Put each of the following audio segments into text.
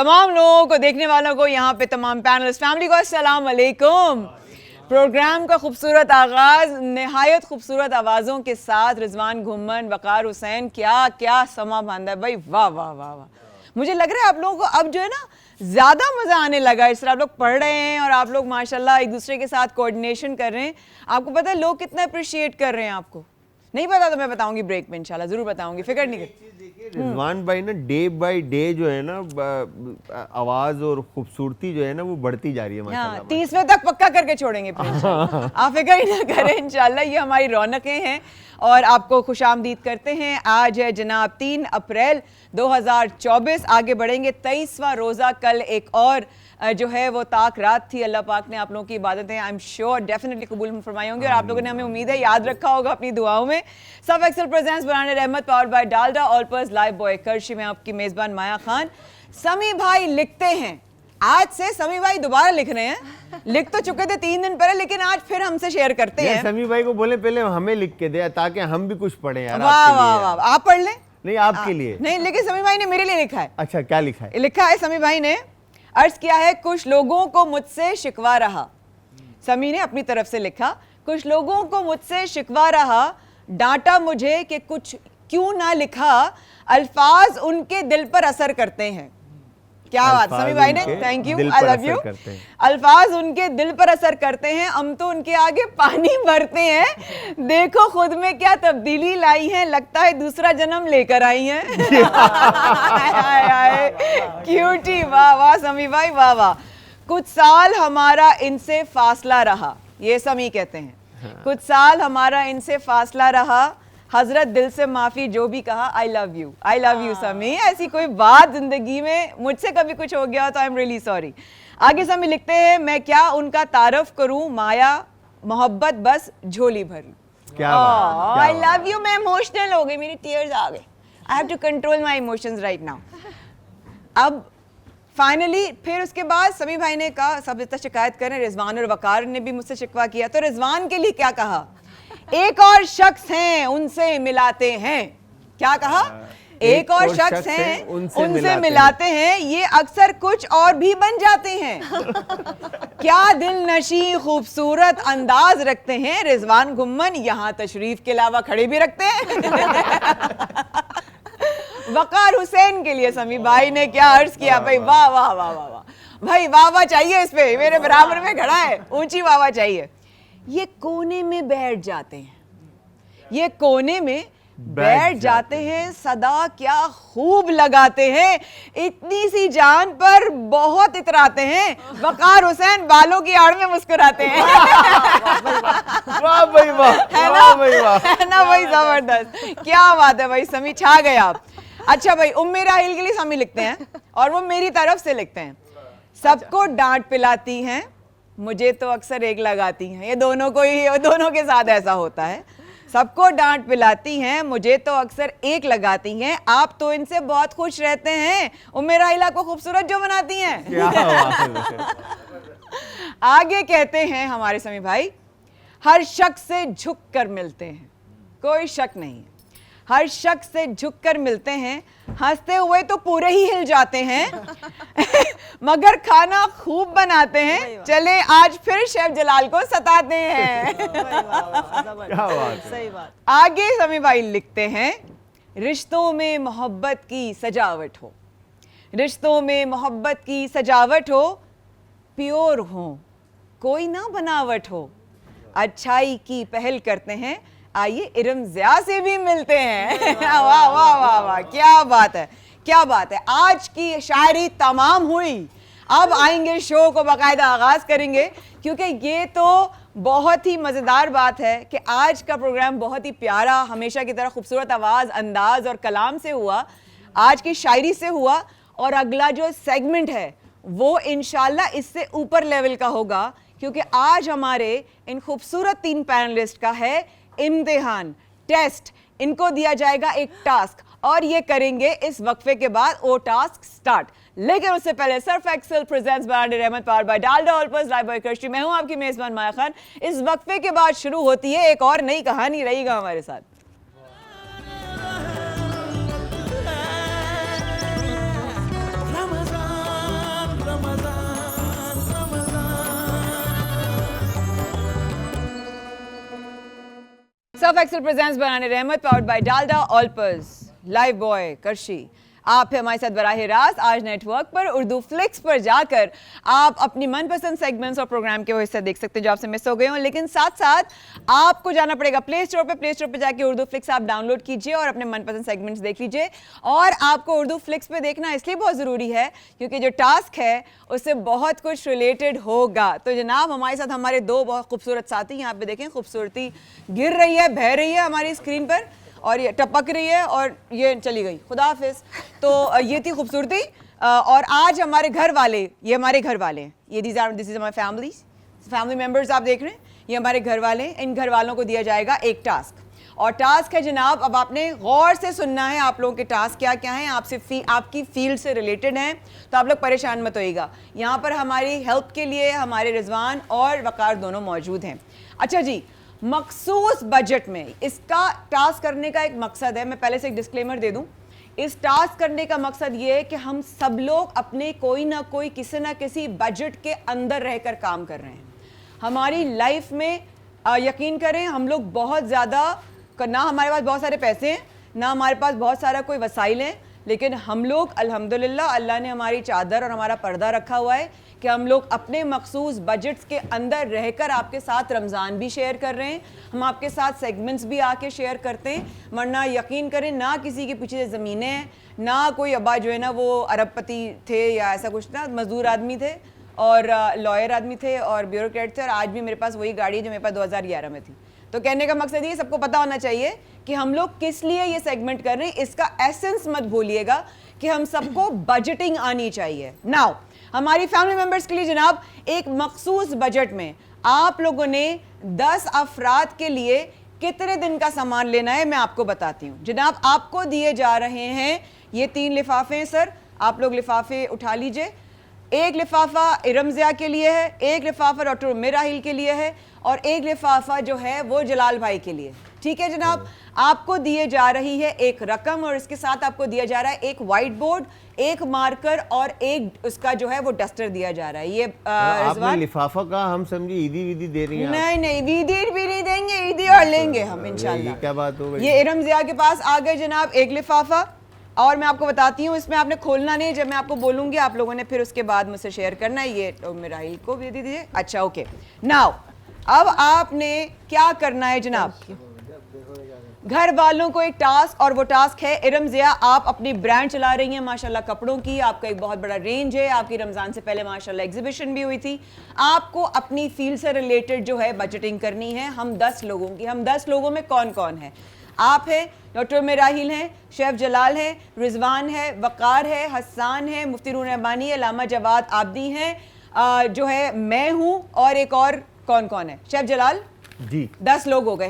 तमाम लोगों को, देखने वालों को, यहाँ पे तमाम पैनलिस्ट फैमिली को अस्सलाम वालेकुम। प्रोग्राम का खूबसूरत आगाज निहायत खूबसूरत आवाज़ों के साथ रिजवान घुम्मन, वकार हुसैन, क्या क्या समा बांधा है भाई, वाह वाह वाह वाह। मुझे लग रहा है आप लोगों को अब जो है ना ज़्यादा मज़ा आने लगा है। इस तरह आप लोग पढ़ रहे हैं और आप लोग माशाल्लाह एक दूसरे के साथ कोऑर्डिनेशन कर रहे हैं। आपको पता है लोग कितना अप्रिशिएट कर रहे हैं आपको? नहीं पता तो मैं बताऊंगी ब्रेक में, इंशाल्लाह ज़रूर बताऊंगी, फिक्र नहीं कर। रिजवान भाई ना डे बाय डे जो है ना आवाज़ और खूबसूरती जो है ना वो बढ़ती जा रही है माशाल्लाह। 30वें तक पक्का करके छोड़ेंगे आप फिक्र ही ना करें, इंशाल्लाह ये हमारी रौनकें हैं और आपको खुशामदीद करते हैं। आज है जनाब 3 अप्रैल 2024, आगे बढ़ेंगे 23वां रोज़ा। कल एक और जो है वो ताक रात थी, अल्लाह पाक ने आप लोगों की इबादतें आई एम श्योर डेफिनेटली कबूल फरमाई होंगी और आप लोगों ने हमें उम्मीद है याद रखा होगा अपनी दुआओं में। सब एक्सेल प्रेजेंट्स बनाने Rahmat powered by Dalda Olpers lifebuoy Karachi में आपकी मेज़बान माया खान। समी भाई लिखते हैं, आज से समी भाई दोबारा लिख रहे हैं, लिख तो चुके थे 3 दिन पहले लेकिन आज फिर हमसे शेयर करते हैं। समी भाई को बोले पहले हमें लिख के दे ताकि हम भी कुछ पढ़े यार। वाह वाह वाह, आप पढ़ लें। नहीं आपके लिए नहीं, लेकिन समी भाई ने मेरे लिए लिखा है। अच्छा क्या लिखा है? लिखा है समी भाई ने, अर्ज किया है कुछ लोगों को मुझसे शिकवा रहा। समी ने अपनी तरफ से लिखा, कुछ लोगों को मुझसे शिकवा रहा, डांटा मुझे कि कुछ क्यों ना लिखा, अल्फाज उनके दिल पर असर करते हैं। क्या बात समी भाई ने, thank you, I love you. अल्फाज उनके दिल पर असर करते हैं, हम तो उनके आगे पानी भरते हैं, देखो खुद में क्या तब्दीली लाई है, लगता है दूसरा जन्म लेकर आई हैं। क्यूटी, वाह वाह समी भाई, वाह वाह। कुछ साल हमारा इनसे फासला रहा, ये समी कहते हैं, कुछ साल हमारा इनसे फासला रहा, हजरत दिल से माफी जो भी कहा, आई लव यू समी। ऐसी कोई बात जिंदगी में मुझसे कभी कुछ हो गया तो आई एम रियली सॉरी। आगे समी लिखते हैं, मैं क्या उनका तारफ करूं, माया मोहब्बत बस झोली भर लूं। क्या बात, आई लव यू। मैं इमोशनल हो गई, मेरे टीयर्स आ गए। I have to control my emotions right now. अब फाइनली फिर उसके बाद समी भाई ने कहा सब इतना शिकायत करें, रिजवान और वकार ने भी मुझसे शिकवा किया, तो रिजवान के लिए क्या कहा, एक और शख्स हैं उनसे मिलाते हैं। क्या कहा, एक और शख्स हैं उनसे मिलाते हैं, ये अक्सर कुछ और भी बन जाते हैं। क्या दिल नशी खूबसूरत अंदाज रखते हैं, रिजवान घुम्मन यहाँ तशरीफ के अलावा खड़े भी रखते हैं। वकार हुसैन के लिए समी भाई ने क्या अर्ज किया, भाई वाह वाह वाह वाह वाह भाई, वाह वाह चाहिए, इस पे मेरे बराबर में खड़ा है, ऊंची वाह वाह चाहिए। ये कोने में बैठ जाते हैं, ये कोने में बैठ जाते हैं, सदा क्या खूब लगाते हैं, इतनी सी जान पर बहुत इतराते हैं, वकार हुसैन बालों की आड़ में मुस्कुराते हैं। वाह भाई वाह, है ना भाई, जबरदस्त, क्या बात है भाई, समी छा गए आप। अच्छा भाई, उम्मे राहिल के लिए समी लिखते हैं और वो मेरी तरफ से लिखते हैं, सबको डांट पिलाती हैं, मुझे तो अक्सर एक लगाती हैं। ये दोनों को ही, दोनों के साथ ऐसा होता है, सबको डांट पिलाती हैं, मुझे तो अक्सर एक लगाती हैं, आप तो इनसे बहुत खुश रहते हैं, उम्मे राहिला को खूबसूरत जो बनाती हैं। आगे कहते हैं हमारे समी भाई, हर शख्स से झुक कर मिलते हैं, कोई शक नहीं, हर शख्स से झुककर मिलते हैं, हंसते हुए तो पूरे ही हिल जाते हैं, मगर खाना खूब बनाते हैं, चले आज फिर शेफ जलाल को सताते हैं। सही बात। आगे समी भाई लिखते हैं, रिश्तों में मोहब्बत की सजावट हो, रिश्तों में मोहब्बत की सजावट हो, प्योर हो, कोई ना बनावट हो, अच्छाई की पहल करते हैं, आइए इरम ज़िया से भी मिलते हैं। वाह वाह वाह वाह, क्या बात है, क्या बात है। आज की शायरी तमाम हुई, अब आएंगे शो को बाकायदा आगाज करेंगे, क्योंकि ये तो बहुत ही मज़ेदार बात है कि आज का प्रोग्राम बहुत ही प्यारा, हमेशा की तरह खूबसूरत आवाज़, अंदाज और कलाम से हुआ, आज की शायरी से हुआ, और अगला जो सेगमेंट है वो इंशाल्लाह इससे ऊपर लेवल का होगा, क्योंकि आज हमारे इन खूबसूरत 3 पैनलिस्ट का है इम्तिहान, टेस्ट। इनको दिया जाएगा एक टास्क और ये करेंगे इस वक्फे के बाद वो टास्क स्टार्ट। लेकिन उससे पहले सर्फ एक्सेल प्रेजेंट्स ब्रांड Rahmat power by Dalda Olpers lifebuoy Karachi, मैं हूं आपकी मेजबान माया खान। इस वक्फे के बाद शुरू होती है एक और नई कहानी, रहिएगा हमारे साथ। Gulf Excel presents Banane Rahmat powered by Dalda Allpurs. Live boy Karshi. आप हैं हमारे साथ बराह रास्त आज नेटवर्क पर उर्दू फ्लिक्स पर जाकर आप अपनी मनपसंद सेगमेंट्स और प्रोग्राम के वो हिस्से देख सकते हैं जो आपसे मिस हो गए हों, लेकिन साथ साथ आपको जाना पड़ेगा प्ले स्टोर पे जाके उर्दू फ्लिक्स आप डाउनलोड कीजिए और अपने मनपसंद सेगमेंट्स देख लीजिए। और आपको उर्दू फ्लिक्स पे देखना इसलिए बहुत ज़रूरी है क्योंकि जो टास्क है उससे बहुत कुछ रिलेटेड होगा। तो जनाब हमारे साथ हमारे दो बहुत खूबसूरत साथी, यहाँ पे देखें खूबसूरती गिर रही है, बह रही है हमारी स्क्रीन पर और ये टपक रही है और ये चली गई, खुदा हाफिज। तो ये थी खूबसूरती। और आज हमारे घर वाले, ये हमारे घर वाले हैं, ये this is my family members आप देख रहे हैं, ये हमारे घर वाले हैं। इन घर वालों को दिया जाएगा एक टास्क और टास्क है जनाब, अब आपने गौर से सुनना है आप लोगों के टास्क क्या क्या हैं, आपसे आपकी फील्ड से रिलेटेड हैं, तो आप लोग परेशान मत होइएगा। यहाँ पर हमारी हेल्प के लिए हमारे रिजवान और वकार दोनों मौजूद हैं। अच्छा जी, मखसूस बजट में इसका टास्क करने का एक मकसद है, मैं पहले से एक डिस्क्लेमर दे दूं। इस टास्क करने का मकसद ये है कि हम सब लोग अपने कोई ना कोई किसी ना किसी बजट के अंदर रहकर काम कर रहे हैं। हमारी लाइफ में यकीन करें हम लोग बहुत ज़्यादा, ना हमारे पास बहुत सारे पैसे हैं, ना हमारे पास बहुत सारा कोई वसाइल हैं, लेकिन हम लोग अल्हम्दुलिल्लाह अल्लाह ने हमारी चादर और हमारा पर्दा रखा हुआ है कि हम लोग अपने मखसूस बजट्स के अंदर रहकर आपके साथ रमज़ान भी शेयर कर रहे हैं, हम आपके साथ सेगमेंट्स भी आके शेयर करते हैं। वरना यकीन करें ना किसी के पीछे ज़मीनें हैं, ना कोई अब्बा जो है ना वो अरबपति थे या ऐसा कुछ ना, मजदूर आदमी थे और लॉयर आदमी थे और ब्यूरोक्रेट थे, और आज भी मेरे पास वही गाड़ी है जो मेरे पास 2011 में थी। तो कहने का मकसद ये सबको पता होना चाहिए कि हम लोग किस लिए ये सेगमेंट कर रहे हैं, इसका एसेंस मत भूलिएगा कि हम सबको बजटिंग आनी चाहिए। नाउ हमारी फैमिली मेंबर्स के लिए जनाब एक मखसूस बजट में आप लोगों ने 10 अफराद के लिए कितने दिन का सामान लेना है मैं आपको बताती हूँ। जनाब आपको दिए जा रहे हैं ये 3 लिफाफे हैं सर, आप लोग लिफाफे उठा लीजिए। एक लिफाफा इरमज़िया के लिए है, एक लिफाफा डॉक्टर उम्मे राहिल के लिए है और एक लिफाफा जो है वो जलाल भाई के लिए। ठीक है जनाब, आपको दिए जा रही है एक रकम और इसके साथ आपको दिया जा रहा है एक वाइट बोर्ड, एक मार्कर और एक उसका जो है वो डस्टर दिया जा रहा है। ये आपने लिफाफा का हम समझे ईदी वीदी दे रही हैं? नहीं ईदी भी नहीं देंगे, ईदी और लेंगे हम इंशाल्लाह। ये क्या बात हो गई? ये इरमज़िया के पास आ गए जनाब एक लिफाफा, और मैं आपको बताती हूँ इसमें आपने खोलना नहीं, जब मैं आपको बोलूँगी आप लोगों ने फिर उसके बाद मुझसे शेयर करना है। ये राहिल को भी दे दीजिए। अच्छा ओके, नाउ अब आपने क्या करना है जनाब, घर वालों को एक टास्क, और वो टास्क है इरमज़िया आप अपनी ब्रांड चला रही हैं माशाल्लाह कपड़ों की, आपका एक बहुत बड़ा रेंज है, आपकी रमज़ान से पहले माशाल्लाह एग्जीबिशन भी हुई थी। आपको अपनी फील्ड से रिलेटेड जो है बजटिंग करनी है। हम 10 लोगों की, हम 10 लोगों में कौन कौन है? आप हैं, डॉक्टर मेराहिल हैं, शेफ जलाल हैं, रिजवान है, वकार है, हसान है, मुफ्ती रूह रहमानी है, अल्लामा जवाद आबदी हैं, जो है मैं हूँ, और एक और कौन कौन है? शेफ जलाल जी। 10 लोग हो गए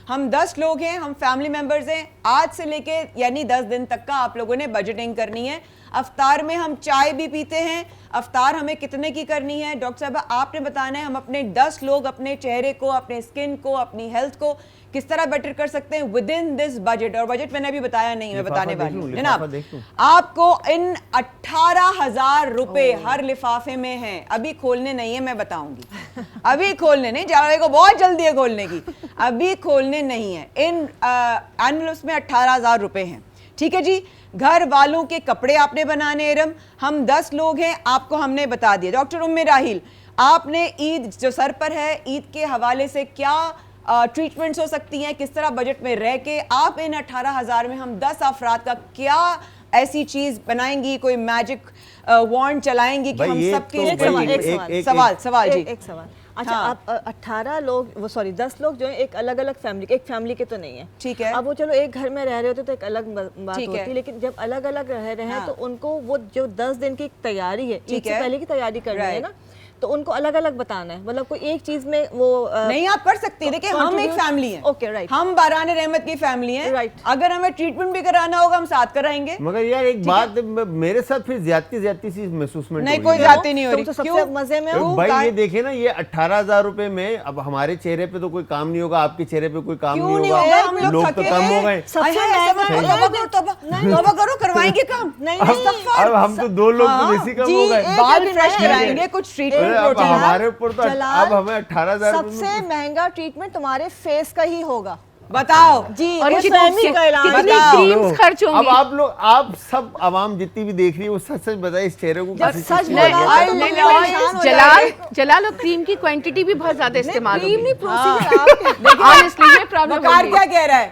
हम 10 लोग हैं, हम फैमिली मेंबर्स हैं। आज से लेके यानी 10 दिन तक का आप लोगों ने बजटिंग करनी है। अफ्तार में हम चाय भी पीते हैं, अफ्तार हमें कितने की करनी है डॉक्टर साहब आपने बताना है। हम अपने 10 लोग अपने चेहरे को, अपने स्किन को, अपनी हेल्थ को किस तरह बेटर कर सकते हैं विद इन दिस बजट। और बजट मैंने अभी बताया नहीं, मैं बताने वाली हूँ जनाब। आपको इन 18,000 रुपए हर लिफाफे में हैं। अभी खोलने नहीं है, मैं बताऊंगी। अभी खोलने नहीं, जावेद को बहुत जल्दी है खोलने की, अभी खोलने नहीं है। इन एनवलप्स में 18,000 रुपए हैं। ठीक है जी, घर वालों के कपड़े आपने बनाने इरम, हम 10 लोग हैं, आपको हमने बता दिया। डॉक्टर उम्मे राहिल आपने ईद जो सर पर है, ईद के हवाले से क्या ट्रीटमेंट्स हो सकती हैं, किस तरह बजट में रह के आप इन 18,000 में हम 10 अफराद का क्या ऐसी चीज बनाएंगी, कोई मैजिक वॉन्ड चलाएंगी कि हम सबके सवाल जी। एक सवाल, अच्छा हाँ। आप 18 लोग, वो सॉरी 10 लोग जो है एक अलग अलग फैमिली, एक फैमिली के तो नहीं है, ठीक है। अब वो चलो एक घर में रह रहे होते तो एक अलग बात होती है, लेकिन जब अलग अलग रह रहे हैं तो उनको वो जो 10 दिन की तैयारी है, ईद से पहले की तैयारी करनी है ना, तो उनको अलग अलग बताना है। मतलब कोई एक चीज में वो नहीं आप कर सकती है। देखिए हम एक फैमिली हैं, ओके राइट, हम बाराने रहमत की फैमिली हैं, राइट। अगर हमें ट्रीटमेंट भी कराना होगा हम साथ कराएंगे। मगर यार एक बात मेरे साथ फिर ज्यादा सी महसूस नहीं, कोई ज्यादा नहीं हो रही। सबसे मजे में हो भाई, ये देखे ना, ये 18,000 रुपए में अब हमारे चेहरे पे तो कोई काम नहीं होगा, आपके चेहरे पे कोई काम नहीं होगा, लोग तो कम हो गए। करो, करवाएंगे काम। अब हम तो 2 लोग तो बेसी कम हो गए, बाल फ्रेश कराएंगे, कुछ ट्रीटमेंट हमारे ऊपर तो अब हमें 18,000। सबसे महंगा ट्रीटमेंट तुम्हारे फेस का ही होगा। बताओ जी, और वो कितनी फहमी का ऐलान कितनी बताओ। क्रीम्स खर्च अब होंगी। आप लोग, आप सब आवाम जितनी भी देख रही है वो सच सच बताए इस चेहरे को किसी सच चीज़ की बोला जरूरत है। है? तो नहीं, लोग परेशान हो जलाल जाएंगे। जलाल और क्रीम की क्वांटिटी भी बहुत ज्यादा इस्तेमाल क्रीम नहीं, होगी। प्रोसीजर आपके ऑनेस्टली ये प्रॉब्लम वकार क्या कह रहा है?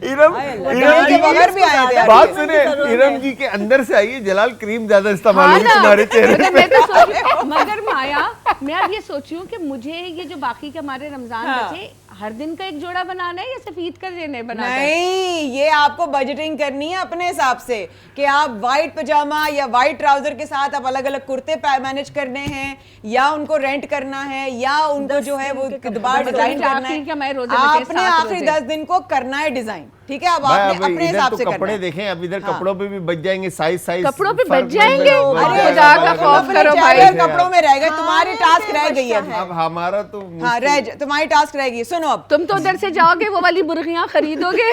इरम बताने के बगैर भी आए थे बात आप। सुने, इरम जी के अंदर से आई है, जलाल क्रीम ज्यादा इस्तेमाल हाँ होगी ना, तुम्हारे चेहरे मतलब पे। मैं तो सोच मगर माया, मैं अब ये सोची हूँ कि मुझे ये जो बाकी के हमारे रमजान बचे हर दिन का एक जोड़ा बनाना है या सिर्फ ईद का देने बनाना है? नहीं, ये आपको बजटिंग करनी है अपने हिसाब से कि आप वाइट पजामा या वाइट ट्राउजर के साथ आप अलग अलग कुर्ते मैनेज करने हैं, या उनको रेंट करना है, या उनको जो है वो दोबारा डिजाइन करना आखिर क्या मैं है। रोजे बचे, आपने 7 आखिरी रोजे। 10 दिन को करना है डिजाइन, ठीक है? अब भाई, आपने अब अपने इधर हिसाब तो से करना कपड़े है। देखें, अब इधर हाँ। कपड़ों पे भी बच जाएंगे, साइज कपड़ों पे फर्क बच जाएंगे? बच अरे जाएगा, खुदा का अलग-अलग। खौफ अपने करो भाई। चेहरे और कपड़ों में रह गए, तुम्हारी हाँ, टास्क क्या रह गई है बचता अभी। अब हमारा तो हाँ, तुम्हारी टास्क रह गई। सुनो, अब तुम तो उधर से जाओगे वो वाली मुर्गियां खरीदोगे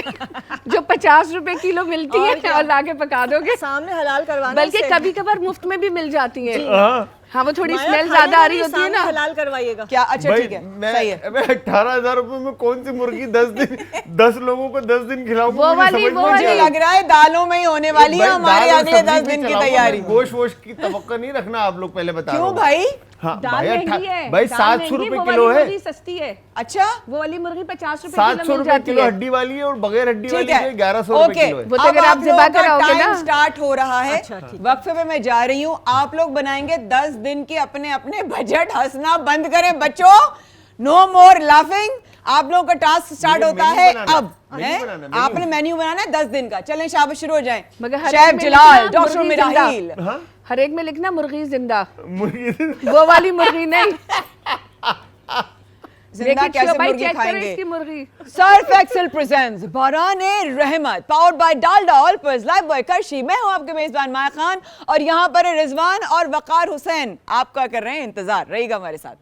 जो 50 रुपए किलो मिलती है और लाके पका दोगे, सामने हलाल करवाना बल्कि उससे। कभी कभार मुफ्त में भी मिल जाती है। हाँ। हाँ, वो थोड़ी माया, स्मेल खाने ज्यादा आ में रही भी होती है सामने ना। हलाल करवाइएगा। क्या? अच्छा भाई, ठीक है, सही है। मैं 18,000 रुपए में कौन सी मुर्गी 10 लोगों को 10 दिन खिलाऊंगा? वो मुझे वाली- समझ वो में वाली- मुझे नहीं लग रहा है दालों में ही होने वाली है भाई, हमारे दाल और अगले सब्जी 10 पे दिन की चलाऊंगा तैयारी। मैं। गोश्त वोश्त की तवक्को नहीं रखना, आप लोग पहले बता रहा क्यों हूँ। भाई? हाँ दाल भाई, महंगी है, भाई दाल 700 महंगी, रुपए वो किलो वाली है। मुर्गी सस्ती है। अच्छा, वो वाली मुर्गी 50 रुपए 700 किलो मिल रुपए जाती किलो है। हड्डी वाली है, और बगैर हड्डी ठीक वाली है, है 1100 रुपए ओके। किलो है। वो तो अब अगर आप आप ज़िबा लोगों का कराओगे टाइम ना। स्टार्ट हो रहा है। अच्छा, ठीक है। वक्फे पे मैं जा रही हूँ, आप लोग बनाएंगे 10 दिन की अपने अपने बजट। हंसना बंद करें बच्चों, नो मोर लाफिंग। आप लोगों का टास्क स्टार्ट मुझे होता मेन्यू है बनाना, अब। मेन्यू हैं? बनाना, मेन्यू। आपने मेन्यू बनाना है 10 दिन का। चलें, शाबाश, शुरू हो जाएं। मगर हर शेफ एक में जलाल, लिखना डॉक्टर मुर्गी जिंदा। मिराहील। हाँ? हर एक में लिखना मुर्गी जिंदा, मुर्गी वो वाली मुर्गी नहीं। जिंदा लेकिन कैसे भाई मुर्गी चेक करो खाएंगे? इसकी मुर्गी। सर्फ एक्सेल प्रेजेंट्स बाराने Rahmat, powered by Dalda Olpers, lifebuoy Karachi. मैं हूं आपके मेजबान माया खान, और यहां पर है रिजवान और वकार हुसैन। आपका कर रहे हैं इंतजार, रहिएगा हमारे साथ।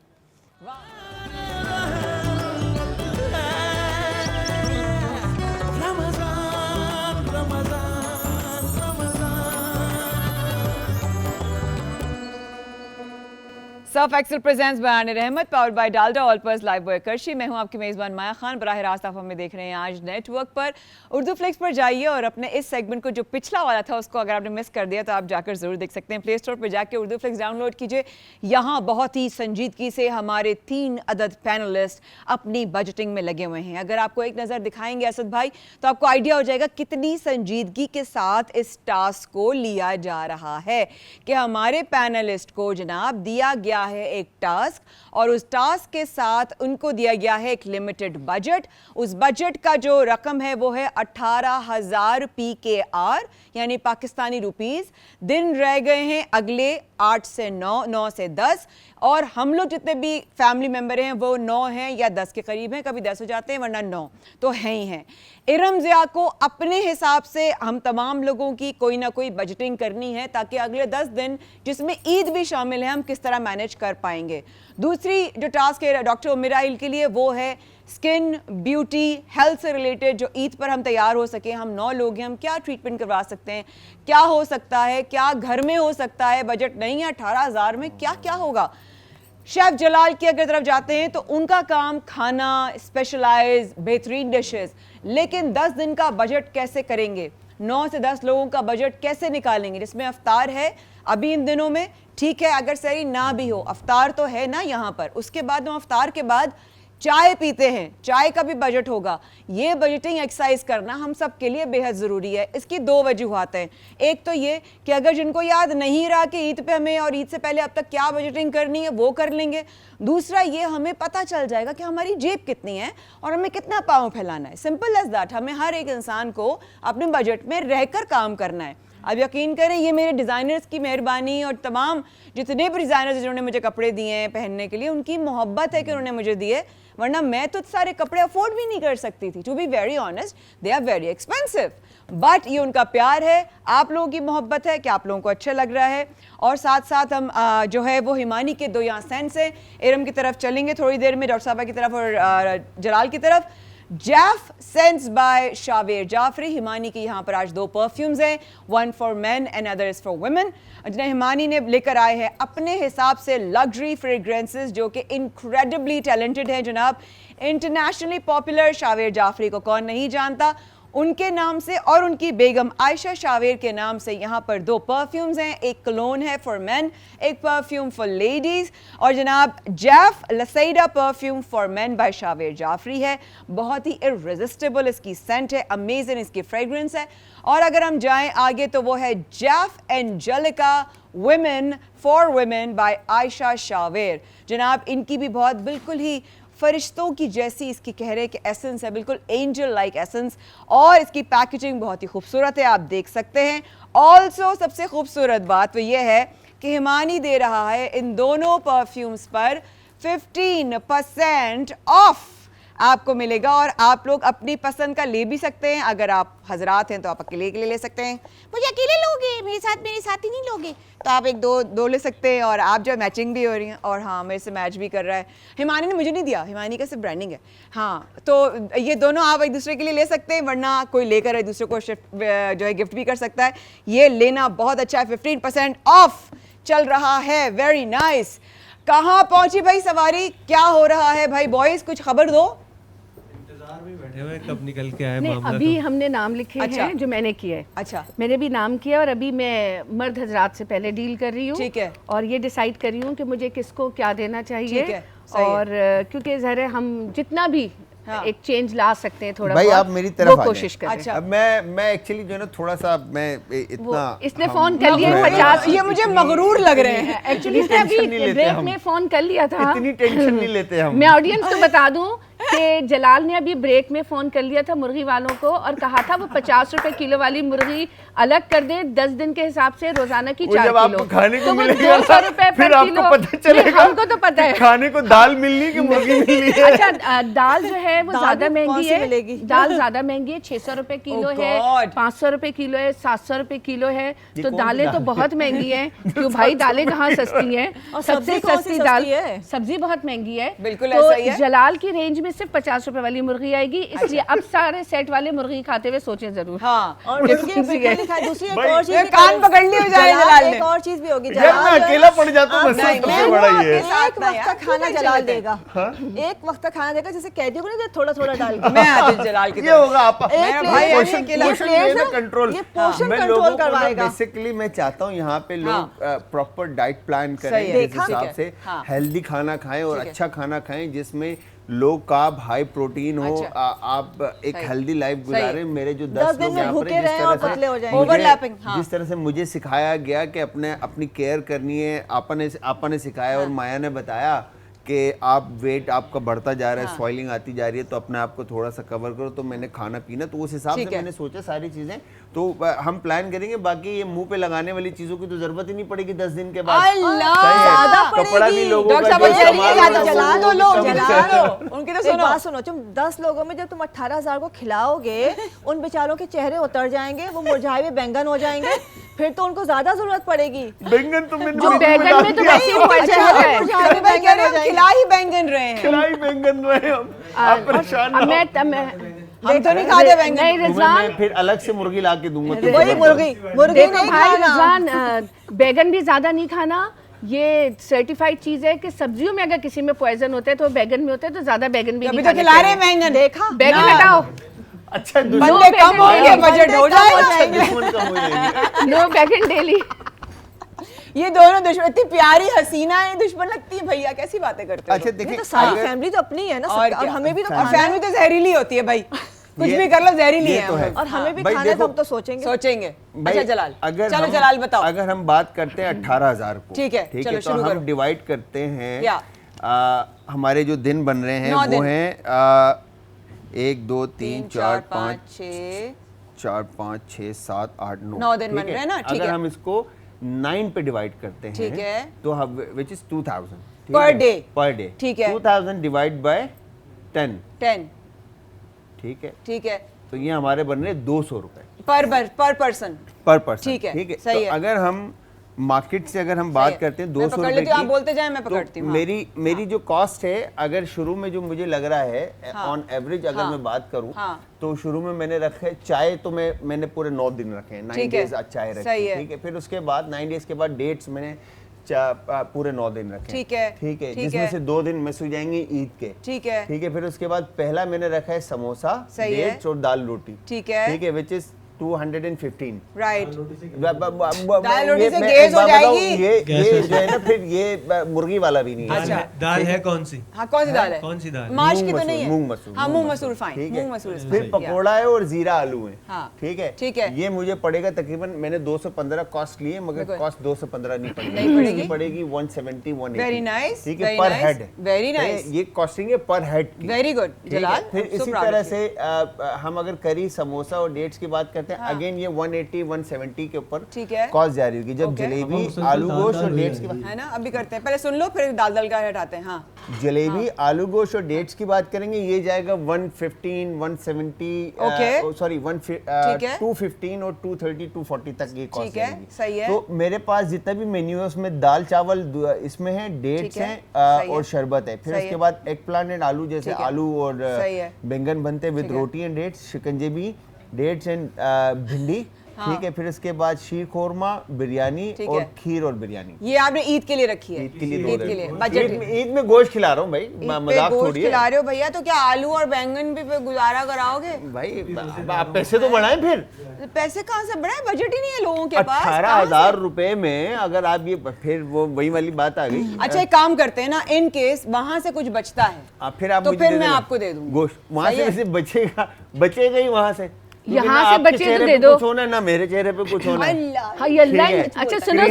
सर्फ एक्सेल प्रेजेंट्स बयान Rahmat, powered by Dalda Olpers, lifebuoy Karachi. मैं हूं आपकी मेजबान माया खान। बराह रास्त आप हमें देख रहे हैं आज नेटवर्क पर। उर्दू फ्लिक्स पर जाइए और अपने इस सेगमेंट को, जो पिछला वाला था, उसको अगर आपने मिस कर दिया तो आप जाकर जरूर देख सकते हैं। प्ले स्टोर पर जाकर उर्दू फ्लिक्स डाउनलोड कीजिए। यहाँ बहुत ही संजीदगी से हमारे 3 अदद पैनलिस्ट अपनी बजटिंग में लगे हुए हैं। अगर आपको एक नज़र दिखाएंगे असद भाई, तो आपको आइडिया हो जाएगा कितनी संजीदगी के साथ इस टास्क को लिया जा रहा है कि हमारे पैनलिस्ट को जनाब दिया गया है एक टास्क, और उस टास्क के साथ उनको दिया गया है एक लिमिटेड बजट। उस बजट का जो रकम है वो है 18,000 PKR, यानी पाकिस्तानी रुपीस। दिन रह गए हैं अगले 8 से 9, 9 से 10, और हम लोग जितने भी फैमिली मेंबर हैं वो 9 हैं या 10 के करीब हैं, कभी 10 हो जाते हैं वरना 9 तो हैं ही हैं। इरम ज़िया को अपने हिसाब से हम तमाम लोगों की कोई ना कोई बजटिंग करनी है, ताकि अगले 10 दिन, जिसमें ईद भी शामिल है, हम किस तरह मैनेज कर पाएंगे। दूसरी जो टास्क है डॉक्टर मिराइल के लिए, वो है स्किन, ब्यूटी, हेल्थ से रिलेटेड, जो ईद पर हम तैयार हो सके। हम 9 लोग हैं, हम क्या ट्रीटमेंट करवा सकते हैं, क्या हो सकता है, क्या घर में हो सकता है, बजट नहीं है 18,000 में, क्या क्या होगा। शेफ जलाल की अगर तरफ जाते हैं तो उनका काम खाना, स्पेशलाइज, बेहतरीन डिशेस। लेकिन 10 दिन का बजट कैसे करेंगे, 9 से 10 लोगों का बजट कैसे निकालेंगे, जिसमें अफ्तार है अभी इन दिनों में, ठीक है, अगर सहरी ना भी हो, अफ्तार तो है ना यहाँ पर। उसके बाद हम अफ्तार के बाद चाय पीते हैं, चाय का भी बजट होगा। ये बजटिंग एक्सरसाइज करना हम सब के लिए बेहद ज़रूरी है। इसकी 2 वजूहात हैं। एक तो ये कि अगर जिनको याद नहीं रहा कि ईद पे हमें और ईद से पहले अब तक क्या बजटिंग करनी है, वो कर लेंगे। दूसरा ये, हमें पता चल जाएगा कि हमारी जेब कितनी है और हमें कितना पाँव फैलाना है। Simple as that. हमें हर एक इंसान को अपने बजट में रहकर काम करना है। अब यकीन करें, ये मेरे डिज़ाइनर्स की मेहरबानी और तमाम जितने भी डिज़ाइनर्स जिन्होंने मुझे कपड़े दिए हैं पहनने के लिए, उनकी मोहब्बत है कि उन्होंने मुझे दिए, वरना मैं तो सारे कपड़े अफोर्ड भी नहीं कर सकती थी। To be very honest, they are very expensive, but ये उनका प्यार है, आप लोगों की मोहब्बत है कि आप लोगों को अच्छा लग रहा है। और साथ साथ हम जो है वो हिमानी के 2 यहाँ सेंस हैं। इरम की तरफ चलेंगे थोड़ी देर में, डॉक्टर साहबा की तरफ और जलाल की तरफ। Jaff scents by Xavier Jaffri. हिमानी की यहाँ पर आज 2 परफ्यूम्स हैं, one for men and other is for women. जिन्हें हिमानी ने लेकर आए हैं अपने हिसाब से लग्जरी फ्रेग्रेंसेस जो कि इनक्रेडिबली टैलेंटेड हैं जनाब। इंटरनेशनली पॉपुलर शावेर जाफरी को कौन नहीं जानता, उनके नाम से और उनकी बेगम आयशा शावेर के नाम से यहाँ पर 2 परफ्यूम्स हैं, एक कलोन है फॉर मेन, एक परफ्यूम फॉर लेडीज। और जनाब जैफ लसैडा perfume for men by Xavier Jafri है। बहुत ही इररेसिस्टिबल इसकी सेंट है, अमेजिंग इसकी फ्रेग्रेंस है। और अगर हम जाएं आगे तो वो है J Angelica women for women by Ayesha Shahveer. जनाब इनकी भी बहुत बिल्कुल ही फरिश्तों की जैसी इसकी कहरे के एसेंस है, बिल्कुल एंजल लाइक एसेंस। और इसकी पैकेजिंग बहुत ही खूबसूरत है, आप देख सकते हैं। ऑल्सो सबसे खूबसूरत बात वो ये है कि हिमानी दे रहा है इन दोनों परफ्यूम्स पर 15% ऑफ आपको मिलेगा। और आप लोग अपनी पसंद का ले भी सकते हैं। अगर आप हजरात हैं तो आप अकेले के लिए ले सकते हैं, मुझे अकेले लोगे मेरे साथ ही नहीं लोगे तो आप एक दो ले सकते हैं। और आप जो मैचिंग भी हो रही हैं, और हाँ मेरे से मैच भी कर रहा है। हिमानी ने मुझे नहीं दिया, हिमानी का सिर्फ ब्रांडिंग है। हाँ तो ये दोनों आप एक दूसरे के लिए ले सकते हैं, वरना कोई लेकर एक दूसरे को जो है गिफ्ट भी कर सकता है। ये लेना बहुत अच्छा है, 15% ऑफ चल रहा है, वेरी नाइस। कहाँ पहुंची भाई सवारी, क्या हो रहा है भाई बॉयज, कुछ खबर दो। बैठे हुए कब निकल के आए नहीं, मामला अभी तो। हमने नाम लिखे अच्छा। हैं जो मैंने किए। अच्छा मैंने भी नाम किया और अभी मैं मर्द हजरात से पहले डील कर रही हूँ। ठीक है। और ये डिसाइड कर रही हूँ कि मुझे किसको क्या देना चाहिए। ठीक है, सही है। और क्योंकि ज़रा हम जितना भी हाँ। एक चेंज ला सकते हैं थोड़ा भाई बहुत, आप मेरी तरफ वो आ जाएं। कोशिश करें। अच्छा। अब मैं एक्चुअली जो है ना थोड़ा सा मैं इतना इसने हम- फोन कर लिया जो है ना, 50 ये मुझे मगरूर लग रहे हैं। एक्चुअली इसने टेंशन नहीं अभी लेते ब्रेक हम। में फोन कर लिया था। इतनी टेंशन नहीं लेते हम। मैं ऑडियंस को बता दूं कि जलाल ने अभी ब्रेक में फोन कर लिया था मुर्गी वालों को और कहा था वो 50 रुपए किलो वाली मुर्गी अलग कर दे 10 दिन के हिसाब से रोजाना की वो 4 जब किलो। आपको खाने को तो वो मिलेगा 200 रुपए फिर पर आपको किलो। पता चलेगा। नहीं, हमको तो पता है। खाने को दाल मिलनी कि मुर्गी मिलनी है। अच्छा दाल जो है वो दाल ज्यादा भी कौन महंगी सी है। मिलेगी? दाल ज्यादा महंगी है, 600 रुपए किलो Oh है, God! 500 रुपए किलो है, 700 रुपए किलो है। तो कौन सी दालें तो दाल? बहुत महंगी हैं। क्यों भाई, दालें कहाँ सस्ती हैं? और सबसे सब्जी कौन सी सस्ती दाल सस्ती है? सब्जी बहुत महंगी है। बिल्कुल तो ऐसा ही है। जलाल की रेंज में सिर्फ 50 रुपए वाली मुर्गी आएगी, इसलिए अब सारे सेट वाले मुर्गी खाते हुए सोचें जरूर। हाँ और मुर्गी बिल्कुल नहीं खाई। दूसरी एक भाई, और चीज ये भी कान करें। पकड़ लिए बेचारे जलाल ने। एक और चीज भी होगी। यार मैं अकेला पड़ जाता हूँ, बस नहीं, सबसे मैं बड़ा वो ये है। आपके साथ एक ना वक्त यार, का क्यों खाना टेंशन जलाल लेते हैं? देगा। एक वक्त का खाना देगा, जैसे कैदियों को नहीं थोड़ा थोड़ा डाल के। मैं आती हूँ जलाल की ये तरफ। होगा आप मेरा प्लेट- भाई है, पोषण अकेला ये पोषण प्लेट जो है ना ना, कंट्रोल। ये पोषण मैं कंट्रोल लोगों को ना करवाएगा। बेसिकली मैं चाहता हूँ यहाँ पे लोग हाँ। प्रॉपर डाइट प्लान सही करें, है, जिस ठीक हिसाब है, से हाँ। हेल्दी खाना खाएं और ठीक है। अच्छा खाना खाएं जिसमें लो कार्ब हाई प्रोटीन हो। अच्छा। आप एक सही। हेल्दी लाइफ सही। गुजारें। मेरे जो 10 10 दिन लोग में यहाँ पर भूखे हैं, जिस रहें और तरह से पतले हो जाएंगे। मुझे- Overlapping, हाँ। जिस तरह से मुझे सिखाया गया कि अपनी केयर करनी है, आपा ने सिखाया और माया ने बताया कि आप वेट आपका बढ़ता जा रहा है, स्वेलिंग आती जा रही है, तो अपने आप को थोड़ा सा कवर करो। तो मैंने खाना पीना, तो उस हिसाब से ठीक है। मैंने सोचा सारी चीजें तो हम प्लान करेंगे। बाकी ये मुंह पे लगाने वाली चीजों की तो जरूरत ही नहीं पड़ेगी 10 दिन के बाद। अल्लाह! सही है। ज्यादा कपड़ा भी पड़ेगी। लोगों डॉक्टर का साहब जो बोल रहे हैं सामान कि होगा, ज्यादा वो तो लो, कम जला से- लो। उनकी तो एक सुनो। बात सुनो, तुम 10 लोगों में जब तुम 18,000 को खिलाओगे, उन बेचारों के चेहरे उतर जाएंगे, वो मुरझाए हुए बैंगन हो जाएंगे, फिर तो उनको ज्यादा जरूरत पड़ेगी। बैंगन तो मैंने जो मुंह बैंगन डाल में तो दिया। वैसे ही मुरझा होता है। अभी भाई कह रहे हैं, हम खिला ही बैंगन रहे हैं। खिलाई बैंगन रहे हम। आप परेशान ना अब हो। हम तो नहीं खाते बैंगन। नहीं तुम्हें रिजवान, मैं फिर अलग से मुर्गी ला के दूंगा। तुम वही मत मुर्गी करो। मुर्गी देखो नहीं भाई खाना। रिजवान, बैगन भी ज्यादा नहीं खाना। ये सर्टिफाइड चीज है कि सब्जियों में अगर किसी में पॉइजन होता है तो बैगन में होता है, तो ज्यादा बैगन भी अभी नहीं तो खाने खिला रहे हैं चाहिए। बैंगन। देखा बैगन ना। हटाओ, अच्छा बंदे दुश्मन कम होंगे, बजट हो अच्छा जाएगा। दुश्मन कम हो जाएंगे। नो बैगन डेली। ये दोनों दुश्मन, इतनी प्यारी हसीना है, दुश्मन लगती है भैया, कैसी बातें करते हो? अच्छा ये देखिए तो सारी अगर- फैमिली तो अपनी है ना और सबका, और क्या? हमें भी तो और खाना है। फैमिली तो जहरीली होती है भाई, कुछ ये- भी कर लो जहरीली ये है तो हम है। लोग। और हमें भी भाई खाना है तो देखो, हम तो सोचेंगे। सोचेंगे। भाई, अच्छा जलाल, अगर चलो हम- जलाल बताओ। अगर हम बात करते हैं 18,000 को, ठीक है, चलो तो शुरू करो। हम डिवाइड करते हैं। या। हमारे जो दिन बन रहे हैं 9 वो दिन। हैं 1 2 3 4 5 6 4 5 6 7 8 9 9 दिन बन रहे हैं ना, ठीक अगर है। हम इसको 9 पे डिवाइड करते हैं, ठीक है। तो which is 2000 Per day। Per day, ठीक है। 2000 डिवाइड बाय 10, 10, ठीक है। ठीक है, तो ये हमारे बन रहे 200 रुपए पर पर्सन। पर पर्सन, ठीक है, ठीक है। सही तो है। अगर हम मार्केट से अगर हम बात करते हैं 200 रुपए की, आप बोलते जाएं, मैं पकड़ती हूँ। मेरी जो कॉस्ट है, अगर शुरू में जो मुझे लग रहा है ऑन एवरेज अगर मैं बात करूँ तो शुरू में मैंने रखे चाय, तो मैंने पूरे 9 दिन रखे हैं, 9 डेज चाय रखे, ठीक है। फिर उसके बाद 9 डेज के बाद डेट्स मैंने पूरे 9 दिन रखे, ठीक है, जिसमें से 2 दिन मिस हो जाएंगे ईद के, ठीक है। फिर उसके बाद पहला मैंने रखा है समोसा, डेट्स और दाल रोटी, ठीक है, विच इज 215, राइट। दाल रोटी से गेज हो जाएगी। ये जो है ना, फिर ये मुर्गी वाला भी नहीं है। अच्छा, दाल है कौन सी? हाँ, कौन सी दाल है? कौन सी दाल? माश की तो नहीं है? मूंग मसूर। हाँ, मूंग मसूर फाइन, ठीक मूंग मसूर। है। फिर पकोड़ा है और जीरा आलू है, ठीक है, ठीक है। ये मुझे पड़ेगा तकरीबन, मैंने 215 कॉस्ट लिए, मगर कॉस्ट 215 नहीं पड़ेगी, पड़ेगी 170, 180। वेरी नाइस, ठीक है, पर हेड, वेरी नाइस। ये कॉस्टिंग है पर हेड की। वेरी गुड जलाल। फिर इसी तरह से हम अगर करी समोसा और डेट्स की बात करते हैं, अगेन ये 180, 170 के ऊपर कॉस्ट जा रही होगी। जब जलेबी, आलू गोश्त और डेट्स की बात है ना, अभी करते हैं, पहले सुन लो फिर दाल का हटाते हैं। हाँ, जलेबी, आलू गोश्त और डेट्स की बात करेंगे, ये जाएगा 115, 170, सॉरी 215 और 230, 240 तक ये कॉस्ट जाएगी। सही है। तो मेरे पास जितना भी मेन्यू है उसमें दाल चावल इसमें है, डेट्स हैं और शरबत है। फिर उसके बाद एग प्लांट एंड आलू, जैसे आलू और बैंगन बनते हैं with roti and dates, shikanji, dates and bhindi, ठीक है। फिर उसके बाद शीर खोरमा, बिरयानी और खीर और बिरयानी। ये आपने ईद के लिए रखी है? ईद के लिए, ईद में गोश्त खिला रहा हूँ भाई, मजाक थोड़ी है। खिला रहे हो भैया, तो क्या आलू और बैंगन भी पे गुजारा कराओगे भाई? आप पैसे तो बढ़ाएं। फिर पैसे कहाँ से बढ़ाए? बजट ही नहीं है लोगों के पास। 18,000 रुपए में अगर आप ये, फिर वो वही वाली बात आ गई। अच्छा, एक काम करते हैं ना, इन केस वहां से कुछ बचता है फिर आप तो फिर मैं आपको दे दूंगा गोश्त, वहां से वैसे बचेगा ही वहां से, यहाँ से बचे तो दे दो। कुछ होना ना, मेरे चेहरे पे कुछ होना। अच्छा सुनो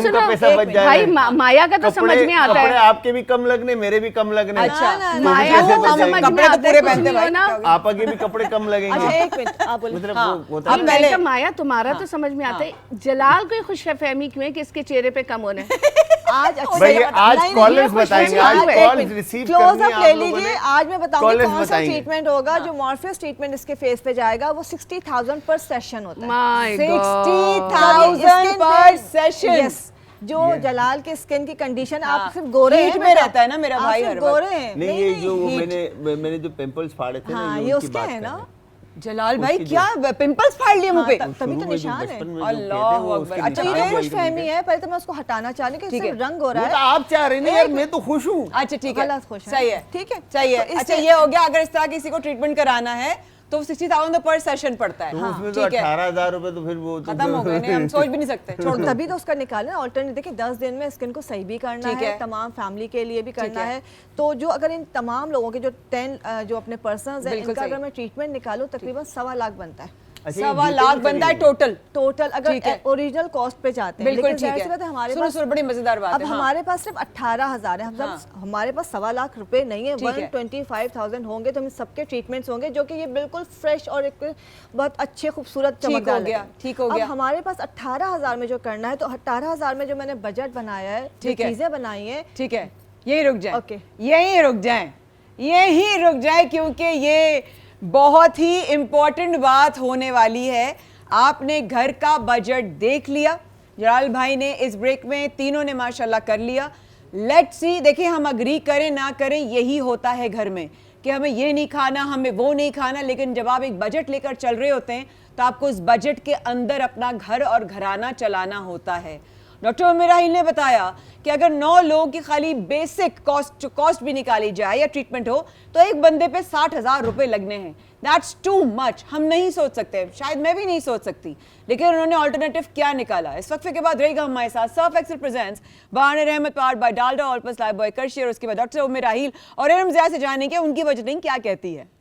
भाई, माया का तो समझ में आता है, आपके भी कम लगने, मेरे भी कम लगने। अच्छा, माया को समझ में आता है, आपा के भी कपड़े कम लगेंगे। अच्छा, एक मिनट आप बोलो। मतलब पहले माया तुम्हारा तो समझ में आता है, जलाल को खुशफहमी क्यों है कि इसके चेहरे पे कम होना है? आज आज कॉलर्स बताएंगे, आज कॉल्स रिसीव क्लोज अप ले लीजिए। आज मैं बताऊंगी कौन सा ट्रीटमेंट होगा। जो मॉर्फियस ट्रीटमेंट इसके फेस पे जाएगा वो 60,000 पर सेशन होता है। My God. 60,000 पर सेशन। यस, जो जलाल के स्किन की कंडीशन, आप सिर्फ गोरे हीट में रहता है ना मेरा भाई, हर वक्त गोरे हैं। नहीं, ये जो मैंने जो पिंपल्स फाड़े थे ना, ये उसके हैं ना। जलाल भाई, क्या पिंपल्स फाड़ लिए मुंह पे? तभी तो निशान है। अल्लाह अकबर। अच्छा, ये खुशफहमी है, पहले तो मैं उसको हटाना चाह रही हूँ कि सिर्फ रंग हो रहा है। आप चाह रहे हैं यार, मैं तो खुश हूँ। अच्छा ठीक है, गलत खुश है। सही है, ठीक है, सही है। अच्छा, ये हो गया। अगर इस तरह किसी को ट्रीटमेंट कराना है तो 60,000 पर सेशन पड़ता है। उसमें तो 18,000 रुपए तो फिर वो खत्म हो गए, हम सोच भी नहीं सकते, छोड़ दो। तभी तो उसका निकालना है ऑल्टरनेट। देखिए 10 दिन में स्किन को सही भी करना है, तमाम फैमिली के लिए भी करना है। तो जो अगर इन तमाम लोगों के जो 10 जो अपने पर्सन्स हैं, इनका अगर मैं ट्रीटमेंट निकालूं तकरीबन 1.25 लाख बनता है। 1.25 लाख बनता है टोटल अगर ओरिजिनल कॉस्ट पे जाते हैं। बिल्कुल लेकिन ठीक है। हमारे पास बड़ी मजेदार बात है। अब हमारे पास सिर्फ 18,000 है। हमारे पास 1.25 लाख रुपए नहीं है, 125,000 होंगे तो हम सबके ट्रीटमेंट्स होंगे, जो कि ये बिल्कुल फ्रेश और एक बहुत अच्छे खूबसूरत चमकदार लगेंगे। ठीक हो गया। अब हमारे पास 18,000 में जो करना है, तो 18,000 में जो मैंने बजट बनाया है, चीजें बनाई है, ठीक है, यही रुक जाए, यही रुक जाए, क्योंकि ये बहुत ही इम्पोर्टेंट बात होने वाली है। आपने घर का बजट देख लिया, जलाल भाई ने इस ब्रेक में तीनों ने माशाल्लाह कर लिया। लेट्स सी, देखिए हम अग्री करें ना करें, यही होता है घर में कि हमें ये नहीं खाना, हमें वो नहीं खाना, लेकिन जब आप एक बजट लेकर चल रहे होते हैं तो आपको उस बजट के अंदर अपना घर और घराना चलाना होता है। डॉक्टर उम्मे राहील ने बताया कि अगर 9 लोगों की खाली बेसिक कॉस्ट भी निकाली जाए या ट्रीटमेंट हो तो एक बंदे पे 60,000 रुपए लगने हैं। That's too much. हम नहीं सोच सकते, शायद मैं भी नहीं सोच सकती, लेकिन उन्होंने ऑल्टरनेटिव क्या निकाला। इस वक्त के बाद रहेगा हमारे साथ सर्फ एक्सेल प्रेजेंट्स बहाने Rahmat powered by Dalda Olpers lifebuoy Karachi, और उसके बाद डॉक्टर उम्मे राहील और इरम ज़िया से जानेंगे उनकी बजटिंग क्या कहती है।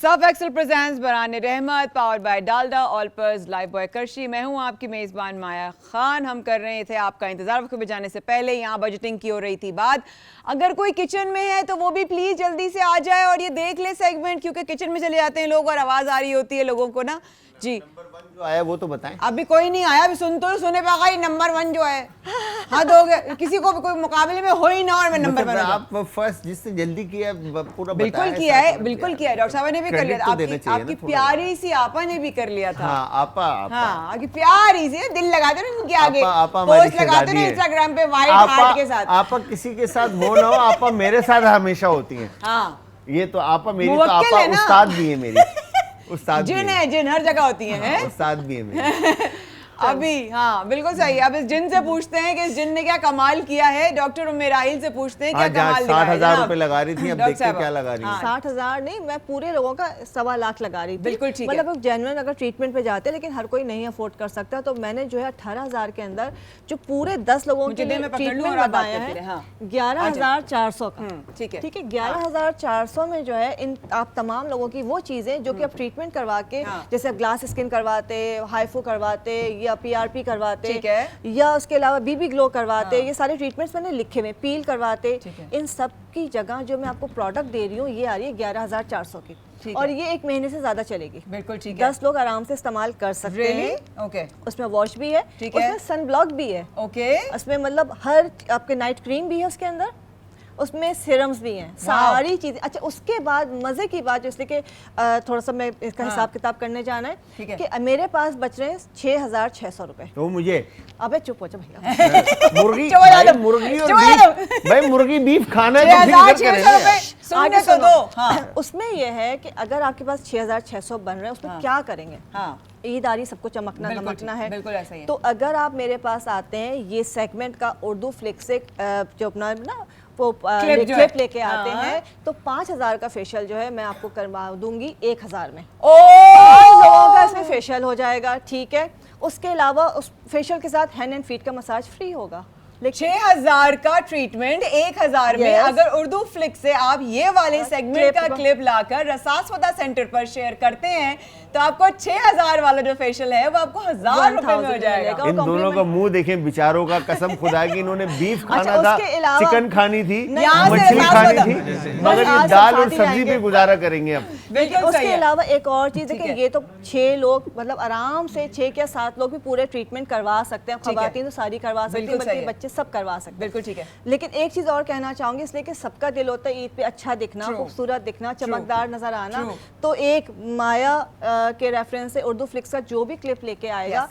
सर्फ एक्सेल प्रेजेंट्स बराने Rahmat powered by Dalda Olpers lifebuoy Karachi. मैं हूं आपकी मेज़बान माया खान। हम कर रहे थे आपका इंतजार वक्त पे जाने से पहले, यहाँ बजटिंग की हो रही थी बात। अगर कोई किचन में है तो वो भी प्लीज़ जल्दी से आ जाए और ये देख ले सेगमेंट, क्योंकि किचन में चले जाते हैं लोग और आवाज़ आ रही होती है लोगों को ना जी जो आया वो तो बताएं। अभी कोई नहीं आया, अभी सुने पे आ गई नंबर 1 जो है। हाँ हो गया, किसी को कोई मुकाबले में हो ही ना और मैं नंबर 1। आप फर्स्ट जिसने जल्दी किया पूरा बिल्कुल किया है, बिल्कुल किया है। डॉक्टर साहब ने भी कर लिया था, आपकी प्यारी सी आपा ने भी कर लिया था। हाँ आपा, हाँ आपकी प्यारी सी, दिल लगाते ना उनके आगे, आपा पोस्ट लगाते ना इंस्टाग्राम पे व्हाइट हार्ट के साथ। आपा किसी के साथ हो ना हो, आपा मेरे साथ हमेशा होती है। हाँ ये तो आपा मेरी, तो आपा उस्ताद भी है मेरी, उस्ताद जिन है, जिन हर जगह होती है, उस्ताद भी है मेरी। अभी हाँ बिल्कुल सही है। अब इस जिन से पूछते हैं कि इस जिन ने क्या कमाल किया है। डॉक्टर उमेराइल से पूछते हैं क्या कमाल दिखाया है। 60,000 रुपए लगा रही थी, अब देखते हैं क्या लगा रही है। 60,000 नहीं, मैं पूरे लोगों का 1.25 लाख लगा रही थी। बिल्कुल ठीक है। मतलब जेन्युइन अगर ट्रीटमेंट पे जाते हैं, लेकिन हर कोई नहीं अफोर्ड कर सकता, तो मैंने जो है 18,000 के अंदर जो पूरे 10 लोगों के लिए ट्रीटमेंट बताया है 11,400 का। ठीक है, ठीक है। 11,400 में जो है इन आप तमाम लोगों की वो चीजें जो कि आप ट्रीटमेंट करवा के, जैसे आप ग्लास स्किन करवाते, हाइफो करवाते या PRP करवाते, ठीक है, या उसके अलावा BB ग्लो करवाते, ये सारे ट्रीटमेंट्स मैंने लिखे हुए, पील करवाते, इन सब की जगह जो मैं आपको प्रोडक्ट दे रही हूँ ये आ रही है 11,400 की, और ये 1 महीने से ज्यादा चलेगी। बिल्कुल ठीक है। 10 लोग आराम से इस्तेमाल कर सकते हैं। ओके, उसमें वॉश भी है, ठीक है, उसमें सन ब्लॉक भी है, ओके, उसमें मतलब हर आपके नाइट क्रीम भी है उसके अंदर, उसमें सीरम्स भी हैं, सारी चीजें। अच्छा उसके बाद मजे की बात, इसलिए कि थोड़ा सा मैं इसका हिसाब किताब करने जाना है कि मेरे पास बच रहे हैं 6,600 रुपए। तो मुझे अबे चुप हो जा भैया। मुर्गी भाई मुर्गी बीफ खाना है तो आगे तो दो। उसमें यह है कि अगर आपके पास 6,600 बन रहे हैं, उसमें क्या करेंगे? ईद आ रही, सबको चमकना धमकना है, बिल्कुल ऐसा ही है। तो अगर आप मेरे पास आते हैं, ये सेगमेंट का उर्दू फ्लिक्स से जो अपना ना वो क्लिप लेके आते हैं, तो 5,000 का फेशियल जो है मैं आपको करवा दूंगी 1,000 में। 5 लोगों का इसमें फेशियल हो जाएगा। ठीक है। उसके अलावा उस फेशियल के साथ हैंड एंड फीट का मसाज फ्री होगा। 6,000 का ट्रीटमेंट 1,000 में। अगर उर्दू फ्लिक से आप ये वाले सेगमेंट का क्लिप लाकर रसासवदा सेंटर पर शेयर करते हैं, तो आपको 6,000 वाला जो फेशियल है वो आपको 1,000 रुपए में हो जाएगा। इन दोनों का मुंह देखें बेचारों का, कसम खुदा की इन्होंने बीफ खाना था, चिकन खानी थी, मछली खानी थी, मगर ये दाल और सब्जी पे गुजारा करेंगे अब। उसके अलावा एक और चीज है कि ये तो 6 लोग मतलब आराम से 6 या 7 लोग भी पूरे ट्रीटमेंट करवा सकते हैं। खवातीन तो सारी करवा सकते हैं, बल्कि बच्चे सब करवा सकते हैं। बिल्कुल ठीक है। लेकिन एक चीज और कहना चाहूंगी, इसलिए कि सबका दिल होता है ईद पे अच्छा दिखना, खूबसूरत दिखना, चमकदार नजर आना। तो एक माया के रेफरेंस से उर्दू फ्लिक्स का जो भी क्लिप लेके आएगा,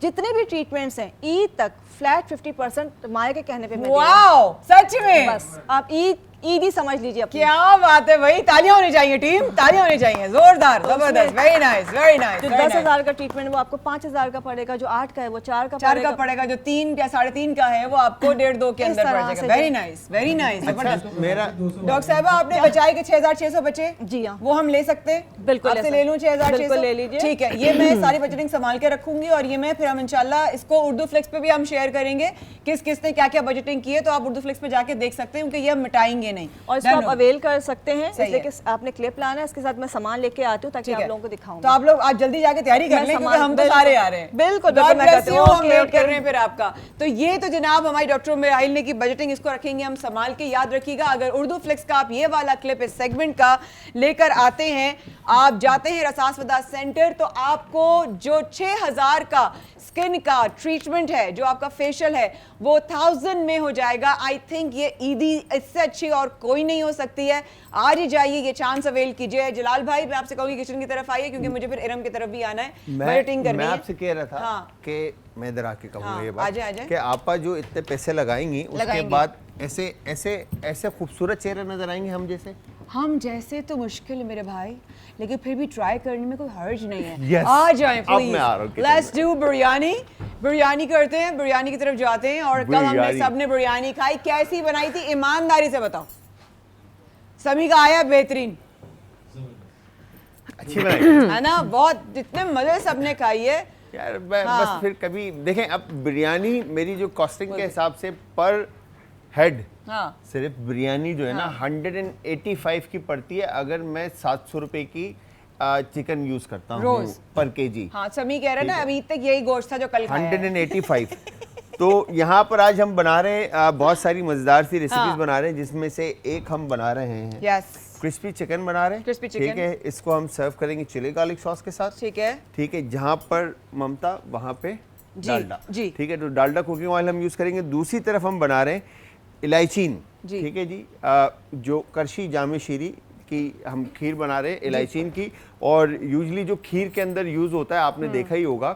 जितने भी ट्रीटमेंट्स हैं ईद तक फ्लैट 50% माया के कहने पे मैं वाओ, सच में बस आप ईद ही समझ लीजिए। क्या बात है भाई, तालियां होनी चाहिए टीम, तालियां होनी चाहिए, जोरदार, जबरदस्त, वेरी नाइस, वेरी नाइस। जो 10,000 का ट्रीटमेंट वो आपको 5,000 का पड़ेगा, जो 8 का है वो 4 का पड़ेगा, जो 3 या 3.5 का है वो आपको 1.5-2 के अंदर पड़ जाएगा। Very nice, very nice. मेरा डॉक्टर साहब आपने बचाए कि 6,600 बचे? जी हाँ, वो हम ले सकते हैं? बिल्कुल आपसे ले लूं 6,600? ले लीजिए। ठीक है, ये मैं सारी बजटिंग संभाल के रखूंगी, और ये मैं फिर हम इंशाल्लाह इसको उर्दू फ्लिक्स पे भी हम शेयर करेंगे, किस किस ने क्या क्या बजटिंग की है, तो आप उर्दू फ्लिक्स पे जाके देख सकते हैं, क्योंकि ये हम मिटाएंगे नहीं। और इसको आप अवेल कर सकते हैं, इसलिए कि आपने क्लिप लाना है, इसके साथ मैं सामान लेके आती हूँ ताकि आप लोगों को दिखाऊं। तो आप लोग आज जल्दी जाके तैयारी कर लें, क्योंकि हम तो सारे आ रहे हैं। बिल्कुल हम वेट कर रहे हैं फिर आपका। तो ये तो जनाब हमारी डॉक्टर उमेराइल ने की बजटिंग, इसको रखेंगे हम संभाल के। याद रखिएगा, अगर उर्दू फ्लिक्स का आप ये वाला क्लिप इस सेगमेंट का लेकर आते हैं, आप जाते हैं रसासवदा सेंटर, तो आपको जो 6,000 का स्किन का ट्रीटमेंट है, जो आपका फेशियल है, वो 1,000 में हो जाएगा। आई थिंक ये ईदी इससे अच्छी और कोई नहीं हो सकती है। आज ही जाइए, ये चांस अवेल कीजिए। जलाल भाई, मैं आपसे कहूंगी किचन की तरफ आइए, क्योंकि मुझे फिर इरम की तरफ भी आना है, बजटिंग करनी है। मैं आपसे कह रहा था कि मैं इधर आके कहूंगा ये बात कि आपा जो इतने पैसे लगाएंगी, उसके बाद ऐसे ऐसे ऐसे खूबसूरत चेहरे नजर आएंगे हम जैसे तो मुश्किल है मेरे भाई, लेकिन फिर भी ट्राई करने में कोई हर्ज नहीं है। yes. आ जाएं please, let's let's do biryani करते हैं, बिरयानी की तरफ जाते हैं। और कल हमने सबने बिरयानी खाई, कैसी बनाई थी ईमानदारी से बताओ। समी का आया बेहतरीन, अच्छी बनाई है ना, बहुत, जितने मजे सबने खाई है यार। बस फिर कभी देखें, अब बिरयानी मेरी जो कॉस्टिंग के हिसाब से पर हेड सिर्फ बिरयानी जो है ना 185 की पड़ती है, अगर मैं 700 रुपए की चिकन यूज करता हूँ पर केजी। हाँ, समी कह रहा है ना, अभी तक यही गोश्त था जो कल खाया 185। तो यहाँ पर आज हम बना रहे हैं बहुत सारी मजेदार सी रेसिपीज बना रहे हैं, जिसमें से एक हम बना रहे हैं क्रिस्पी चिकन बना रहे हैं। Crispy chicken। ठीक है, इसको हम सर्व करेंगे चिली गार्लिक सॉस के साथ। ठीक है। ठीक है, जहाँ पर ममता वहाँ पे डालडा। जी। ठीक है, तो डालडा कुकिंग ऑयल हम यूज करेंगे। दूसरी तरफ हम बना रहे हैं इलायचीन। जी। ठीक है जी, जो करशी जामे शीरी की हम खीर बना रहे हैं इलायचीन की। और यूजली जो खीर के अंदर यूज होता है, आपने देखा ही होगा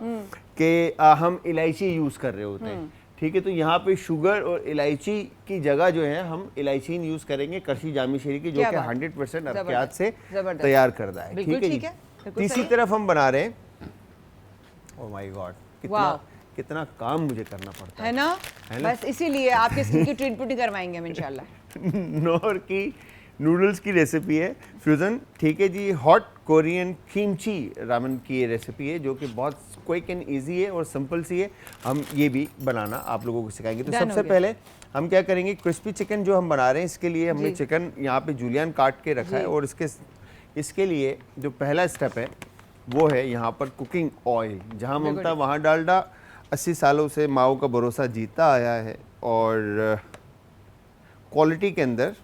कि हम इलायची यूज कर रहे होते हैं। ठीक है, तो यहाँ पे शुगर और इलायची की जगह जो है हम इलायचीन यूज करेंगे करशी जामी शीरी की, जो कि 100% अरकियात से तैयार करता है। बिल्कुल ठीक ठीक है है, जी। बिल्कुल तीसरी सही। तरफ हम बना रहे हैं, ओह माय गॉड, वाह। कितना काम मुझे करना पड़ता है ना, बस इसीलिए आपके स्किन की ट्रीटमेंट करवाएंगे हम इंशाल्लाह। नौर की नूडल्स की रेसिपी है फ्यूजन। ठीक है जी, हॉट कोरियन किमची रामेन की ये रेसिपी है, जो कि बहुत क्विक एंड इजी है और सिंपल सी है। हम ये भी बनाना आप लोगों को सिखाएंगे। तो Done हो सबसे गया। पहले हम क्या करेंगे, क्रिस्पी चिकन जो हम बना रहे हैं, इसके लिए हमने चिकन यहाँ पे जूलियन काट के रखा है। और इसके लिए जो पहला स्टेप है वो है यहाँ पर कुकिंग ऑयल। जहाँ ममता वहाँ डालडा। 80 सालों से माओ का भरोसा जीता आया है और क्वालिटी के अंदर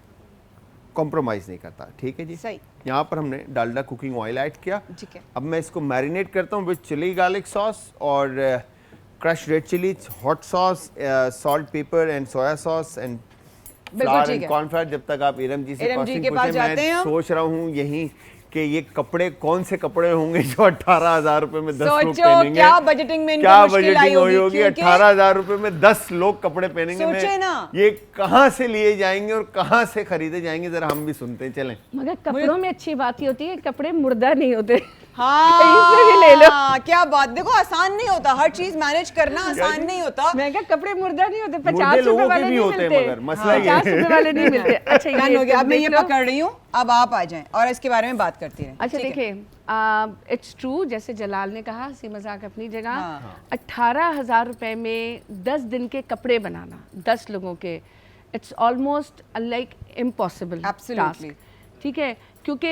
कॉम्प्रोमाइज़ नहीं करता। ठीक है जी, सही। यहाँ पर हमने डालडा कुकिंग ऑयल ऐड किया। ठीक है। अब मैं इसको मैरिनेट करता हूँ विद चिली गार्लिक सॉस और crush red chilli, hot sauce, salt, pepper and soya sauce and flour ठीक एंड है। कॉर्नफ्लावर। जब तक आप इरम जी से इरम जी costing के पास पूछें, जाते हैं मैं हम। सोच रहा हूँ यही कि ये कपड़े कौन से कपड़े होंगे जो 18,000 रुपए में 10 लोग सोचो पहनेंगे। क्या बजटिंग में इनको क्या मुश्किल आई बजटिंग हुई होगी, क्योंकि 18,000 रुपए में 10 लोग कपड़े पहनेंगे। सोचे मैं ना। ये कहाँ से लिए जाएंगे और कहाँ से खरीदे जाएंगे, जरा हम भी सुनते हैं, चलें। मगर कपड़ों में अच्छी बात ये होती है, कपड़े मुर्दा नहीं होते। हाँ, कहीं से भी ले लो। क्या बात, देखो आसान नहीं होता, हर चीज मैनेज करना आसान नहीं होता। मैं कहा कपड़े मुर्दा नहीं होते, मुर्दे 50 रुपए लोगों के वाले भी नहीं होते हैं, मिलते। मगर मसला ये 50 रुपए वाले नहीं मिलते। अच्छा डन हो गया, अब मैं ये देख लो। पकड़ रही हूँ, अब आप आ जाएं और इसके बारे में बात करती रहें। अच्छा ठीक है? देखिए, इट्स ट्रू, जैसे जलाल ने कहा, हंसी मजाक अपनी जगह। हाँ। 18,000 रुपए में 10 दिन के कपड़े बनाना 10 लोगों के, it's almost like impossible Absolutely। ठीक है, क्योंकि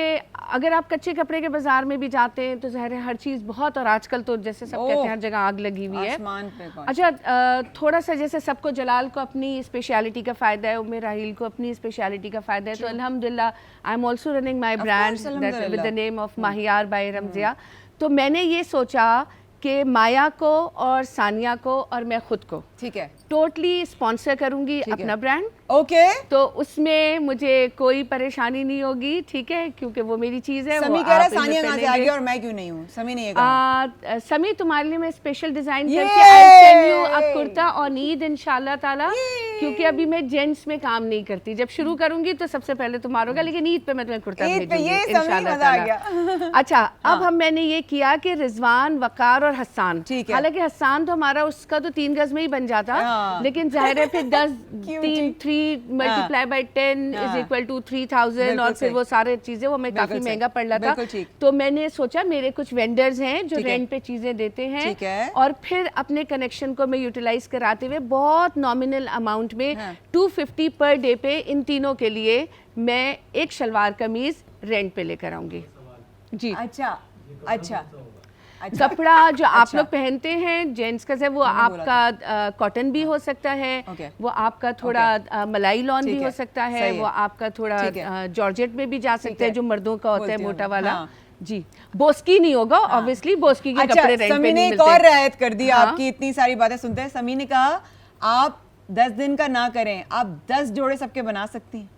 अगर आप कच्चे कपड़े के बाजार में भी जाते हैं तो ज़ाहिर है हर चीज़ बहुत, और आजकल तो जैसे सब कहते हैं हर जगह आग लगी हुई है। आसमान पे पहुंच। अच्छा, थोड़ा सा जैसे सबको, जलाल को अपनी स्पेशलिटी का फ़ायदा है, उम्मे राहील को अपनी स्पेशलिटी का फ़ायदा है, तो अल्हम्दुलिल्लाह I am also running my brand with the name of Mahiyar by Ramzia. तो मैंने ये सोचा कि माया को और सानिया को और मैं खुद को ठीक है, टोटली स्पॉन्सर करूंगी अपना ब्रांड। ओके। तो उसमें मुझे कोई परेशानी नहीं होगी, ठीक है, क्योंकि वो मेरी चीज़ है। समी कह रहा है सानिया कहाँ से आ गई और मैं क्यों नहीं हूँ? समी ने ये कहा। समी, तुम्हारे लिए मैं स्पेशल डिजाइन ये! करके I send you a kurta on Eid इंशाल्लाह ताला, क्योंकि अभी मैं जेंट्स में काम नहीं करती। जब शुरू करूंगी तो सबसे पहले तुम्हारा होगा, लेकिन ईद पे मैं तुम्हें कुर्ता ईद पे भेजूंगी ये समी इंशाल्लाह मजा आ ताला। गया। अच्छा, अब हम मैंने ये किया कि रिजवान, वकार और हसान, ठीक है। हालांकि हसान तो हमारा उसका तो 3 गज में ही बन जाता, हाँ। लेकिन जाहिर है फिर 10 Cute। 3 multiply by 10 is equal to 3000, बिल्कुल और फिर सही। वो सारे चीजें वो हमें बिल्कुल काफी सही। महंगा पड़ रहा बिल्कुल था। ठीक। तो मैंने सोचा मेरे कुछ वेंडर्स हैं जो ठीक है। रेंट पे चीजें देते हैं, ठीक है। और फिर अपने कनेक्शन को मैं यूटिलाइज कराते हुए बहुत नॉमिनल अमाउंट में हाँ। 250 पर डे पे इन तीनों के लिए मैं एक शलवार कमीज रेंट पे लेकर आऊंगी जी। अच्छा अच्छा कपड़ा जो आप अच्छा। लोग पहनते हैं जेंट्स का है, वो आपका कॉटन भी हो सकता है, Okay। वो आपका थोड़ा मलाई लॉन ठीक भी है, हो सकता है, सही है। वो आपका थोड़ा ठीक है। जॉर्जेट में भी जा सकते है। हैं, जो मर्दों का होता है बोलती हूँ मोटा मैं, वाला। हाँ। जी, बोस्की नहीं होगा ऑब्वियसली, बोस्की के अच्छा, कपड़े रेंट पे समी ने नहीं एक और मिलते। रियायत कर दी। हाँ। आपकी इतनी सारी बातें सुनते हैं, समी ने कहा आप 10 दिन का ना करें, आप 10 जोड़े सबके बना सकती हैं।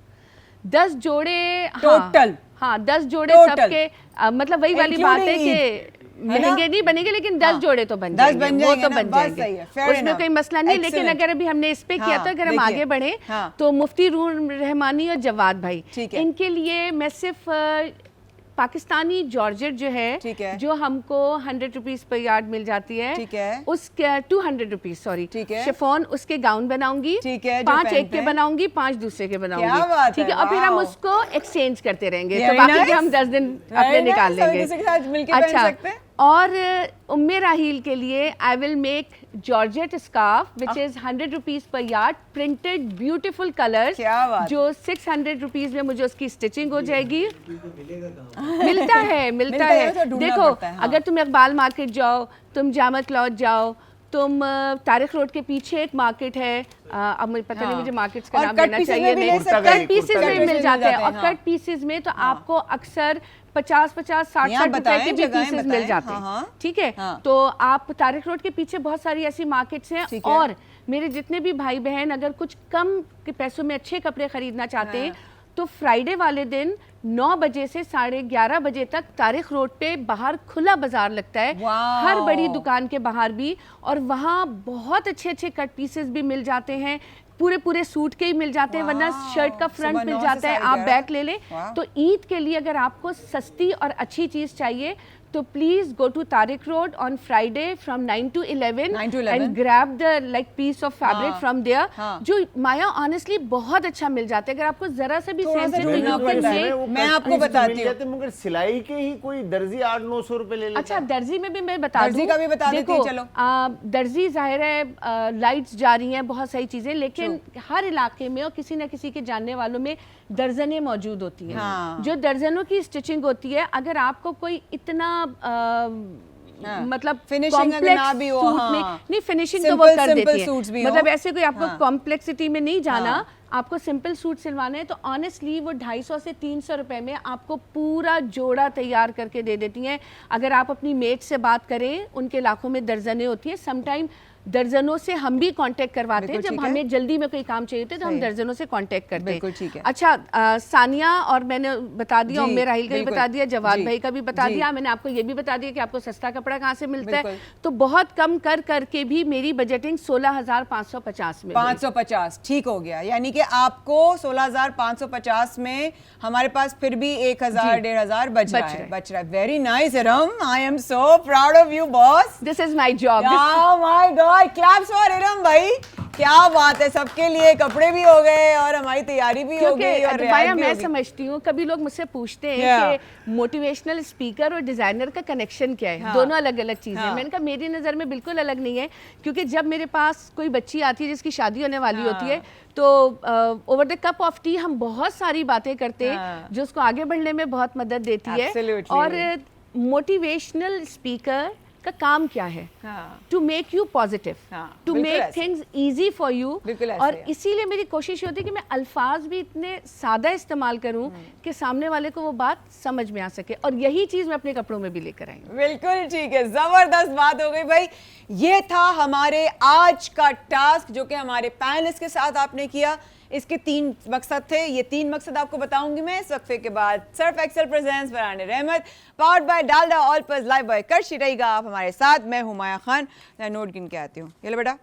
10 जोड़े Total। हाँ 10 जोड़े Total। सबके, मतलब वही वाली बात है Including कि है ना? महंगे नहीं बनेंगे, लेकिन 10 हाँ। जोड़े तो बन 10 जाएंगे, बन वो जाएंगे तो ना, बन बस जाएंगे, सही है, fair उसमें enough। कोई मसला नहीं। लेकिन Excellent। अगर अभी हमने इस पे किया हाँ, तो अगर हम देखिए। आगे बढ़े हाँ। तो मुफ्ती रूम रहमानी और जवाद भाई, ठीक है। इनके लिए मैं सिर्फ पाकिस्तानी जॉर्जेट जो ठीक है। है, जो हमको 100 रुपीज पर यार्ड मिल जाती है, ठीक है। उसके 200 रुपीज सॉरी, ठीक है। शिफॉन उसके गाउन बनाऊंगी, ठीक है, जो 5 एक पहनते के हैं। बनाऊंगी, 5 दूसरे के बनाऊंगी, क्या बात ठीक है, है, और फिर हम वाओ। उसको एक्सचेंज करते रहेंगे, Very तो बाकी के nice। हम 10 दिन अपने Very निकाल nice, सभी लेंगे। किसी के साथ मिलके पहन सकते हैं। और उम्मे राहील के लिए I will make georgette scarf which is 100 rupees per yard, printed beautiful colours, क्या बात। जो 600 रुपीज में मुझे उसकी स्टिचिंग हो जाएगी। मिलता है मिलता है, तो ढूंढना देखो पड़ता है, हाँ। अगर तुम इकबाल मार्केट जाओ, तुम जामा क्लॉथ जाओ, तुम तारिक रोड के पीछे एक मार्केट है, अब मुझे पता नहीं मुझे मार्केट्स का और नाम कट लेना पीसेस चाहिए, में भी नहीं ले सकते हैं। कट पीसेस में मिल जाते हैं, और हाँ। कट पीसेस में तो आपको अक्सर 50-50 यहाँ 60 रुपए बताएं, के भी जगहें पीसेस बताएं, मिल जाते हाँ, हैं, हाँ। ठीक है। हाँ। तो आप तारिक रोड के पीछे बहुत सारी ऐसी मार्केट्स हैं, ठीक है। और मेरे जितने भी भाई बहन अगर कुछ कम के पैसों में अच्छे कपड़े खरीदना चाहते हैं तो फ्राइडे वाले दिन 9 बजे से 11:30 बजे तक तारिक रोड पे बाहर खुला बाजार लगता है, वाह। हर बड़ी दुकान के बाहर भी, और वहाँ बहुत अच्छे अच्छे कट पीसेस भी मिल जाते हैं, पूरे सूट के ही मिल जाते हैं, वरना शर्ट का फ्रंट सुबह मिल 9 से जाता है, आप 11:30 बैक ले लें। वाह। तो ईद के लिए अगर आपको सस्ती और अच्छी चीज चाहिए तो please go to Tariq road on Friday from 9 to 11 9 to 11 and grab the like piece of fabric हाँ, फ्रॉम देयर, हाँ। जो माया ऑनेस्टली बहुत अच्छा मिल जाता है। अगर आपको जरा सा भी थोड़ा सा सेंसिटिव ढूंढना पड़ता है। मैं आपको बताती हूँ। मगर सिलाई के ही कोई दर्जी 800-900 रुपए ले लेता अच्छा, दर्जी में भी मैं बता दर्जी दूं, का भी बता देती हूँ, देखो, चलो। दर्जी जाहिर है लाइट्स जा रही हैं, बहुत सारी चीजें, लेकिन हर इलाके में और किसी न किसी के जानने वालों में दर्जनें मौजूद होती हैं, हाँ। जो दर्जनों की स्टिचिंग होती है। अगर आपको कोई इतना हाँ। मतलब Finishing अगर ना भी हो, सूट में हाँ। नहीं, फिनिशिंग तो वो Simple- कर simple देती suits भी है, हो। मतलब ऐसे कोई आपको हाँ। कॉम्प्लेक्सिटी में नहीं जाना, हाँ। आपको सिंपल सूट सिलवाने हैं तो ऑनेस्टली वो 250 से 300 रुपए में आपको पूरा जोड़ा तैयार करके दे देती हैं। अगर आप अपनी मेट से बात करें, उनके इलाकों में दर्जनें होती हैं, समटाइम दर्जनों से हम भी कांटेक्ट करवाते हैं, बिल्कुल जब ठीक है। हमें जल्दी में कोई काम चाहिए होता है तो हम सही। दर्जनों से कांटेक्ट करते हैं। बिल्कुल ठीक है। अच्छा, सानिया और मैंने बता दिया, जी, उम्मे राहिल का भी बिल्कुल। बता दिया, जवाद जी, भाई का भी बता जी। दिया, मैंने आपको ये भी बता दिया कि आपको सस्ता कपड़ा कहाँ से मिलता है। बिल्कुल। तो बहुत कम कर करके भी मेरी बजटिंग 16,550 में हुई। 550 ठीक हो गया, यानी कि आपको 16,550 में हमारे पास फिर भी 1,000-1,500 बच रहा है। Very nice Iram, I am so proud of you boss. This is my job. My god, claps for Iram भाई, क्या बात है। सबके लिए कपड़े भी हो गए और हमारी तैयारी भी हो गई और क्योंकि रियायत भी मैं हो गई। समझती हूँ, कभी लोग मुझसे पूछते हैं Yeah. कि मोटिवेशनल स्पीकर और डिजाइनर का कनेक्शन क्या है। हाँ. दोनों अलग अलग चीजें हैं। हाँ. मैंने कहा मेरी नज़र में बिल्कुल अलग नहीं है, क्योंकि जब मेरे पास कोई बच्ची आती है जिसकी शादी होने वाली हाँ. होती है तो over the cup of T हम बहुत सारी बातें करते हैं हाँ. जो उसको आगे बढ़ने में बहुत मदद देती है। Absolutely. और मोटिवेशनल स्पीकर का काम क्या है? हाँ। टू मेक यू पॉजिटिव, हाँ, टू बिल्कुल मेक ऐसे। Things easy for you. बिल्कुल ऐसे और है। इसीलिए मेरी कोशिश होती है कि मैं अल्फाज भी इतने सादा इस्तेमाल करूं कि सामने वाले को वो बात समझ में आ सके, और यही चीज मैं अपने कपड़ों में भी लेकर आई हूं। बिल्कुल ठीक है, जबरदस्त बात हो गई भाई। ये था हमारे आज का टास्क जो कि हमारे पैनलिस्ट के साथ आपने किया। इसके 3 मकसद थे, ये 3 मकसद आपको बताऊंगी मैं इस वक्फे के बाद। सर्फ एक्सेल प्रेजेंट्स फरहान Rahmat, powered by Dalda Olpers, lifebuoy Karachi रहेगा आप हमारे साथ। मैं हूं माया खान, मैं नोट गिन के आती हूँ। ये लो बेटा।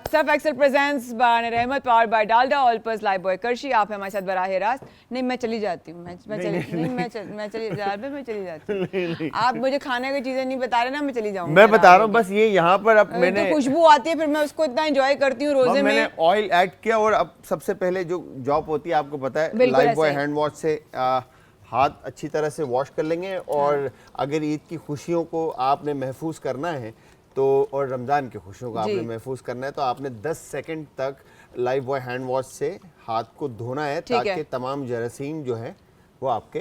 Surf Excel presents by Rahmat, powered by Dalda Olpers, lifebuoy Karachi. आप हैं हमारे साथ बराह रास्त। नहीं, मैं चली जाती हूँ, मैं चली जाती हूँ। आप मुझे खाने की चीजें नहीं बता रहे ना, मैं चली जाऊँगी। मैं बता रहा हूँ बस ये यहाँ पर अब मैंने तो खुशबू आती है, फिर मैं उसको इतना एंजॉय करती हूँ रोजे मैंने में। ऑयल ऐड किया, और अब सबसे पहले जो जॉब होती है आपको पता है, बिल्कुल लाइफ बॉय ऐसे ही। हैंड वॉश से हाथ अच्छी तरह से वॉश कर लेंगे। और अगर ईद की खुशियों को आपने महफूज करना है तो, और रमज़ान की खुशियों को आपने महफूज करना है, तो आपने 10 सेकंड तक लाइफ बॉय हैंड वॉश से हाथ को धोना है, ठीक है। ताकि तमाम जरासीम जो है वो आपके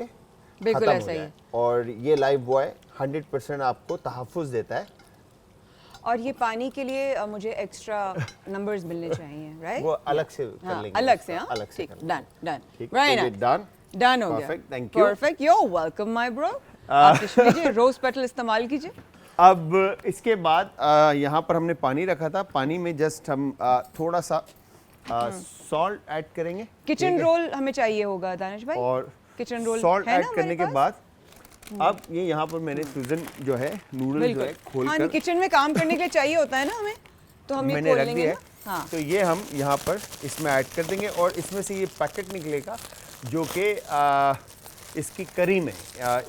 बिल्कुल खत्म हो ऐसा ही जाए। और ये लाइफ बॉय 100% आपको तहफ़्फ़ुज़ देता है। और ये पानी के लिए मुझे एक्स्ट्रा नंबर्स मिलने चाहिए, राइट? वो अलग से कर हाँ, लेंगे, अलग से। हाँ, अलग से ठीक, कर लेंगे। डन डन, ठीक राइट है, डन डन हो गया। Perfect, thank you. Perfect, you welcome my bro. आप कीजिए, रोज पेटल इस्तेमाल कीजिए। अब इसके बाद यहाँ पर हमने पानी रखा था, पानी में जस्ट हम थोड़ा सा सॉल्ट ऐड करेंगे। किचन रोल हमें चाहिए होगा दानिश भाई, और किचन रोल सॉल्ट है ऐड ना करने हमारे के पास? बाद अब ये यहाँ पर मैंने फ्यूजन जो है नूडल जो है बिल्कुल। खोल हाँ, कर किचन में काम करने के लिए चाहिए होता है ना हमें, तो हम ये मैंने खोल रख लेंगे दिया ना। है। हाँ, तो ये हम यहाँ पर इसमें ऐड कर देंगे, और इसमें से ये पैकेट निकलेगा जो कि इसकी करी में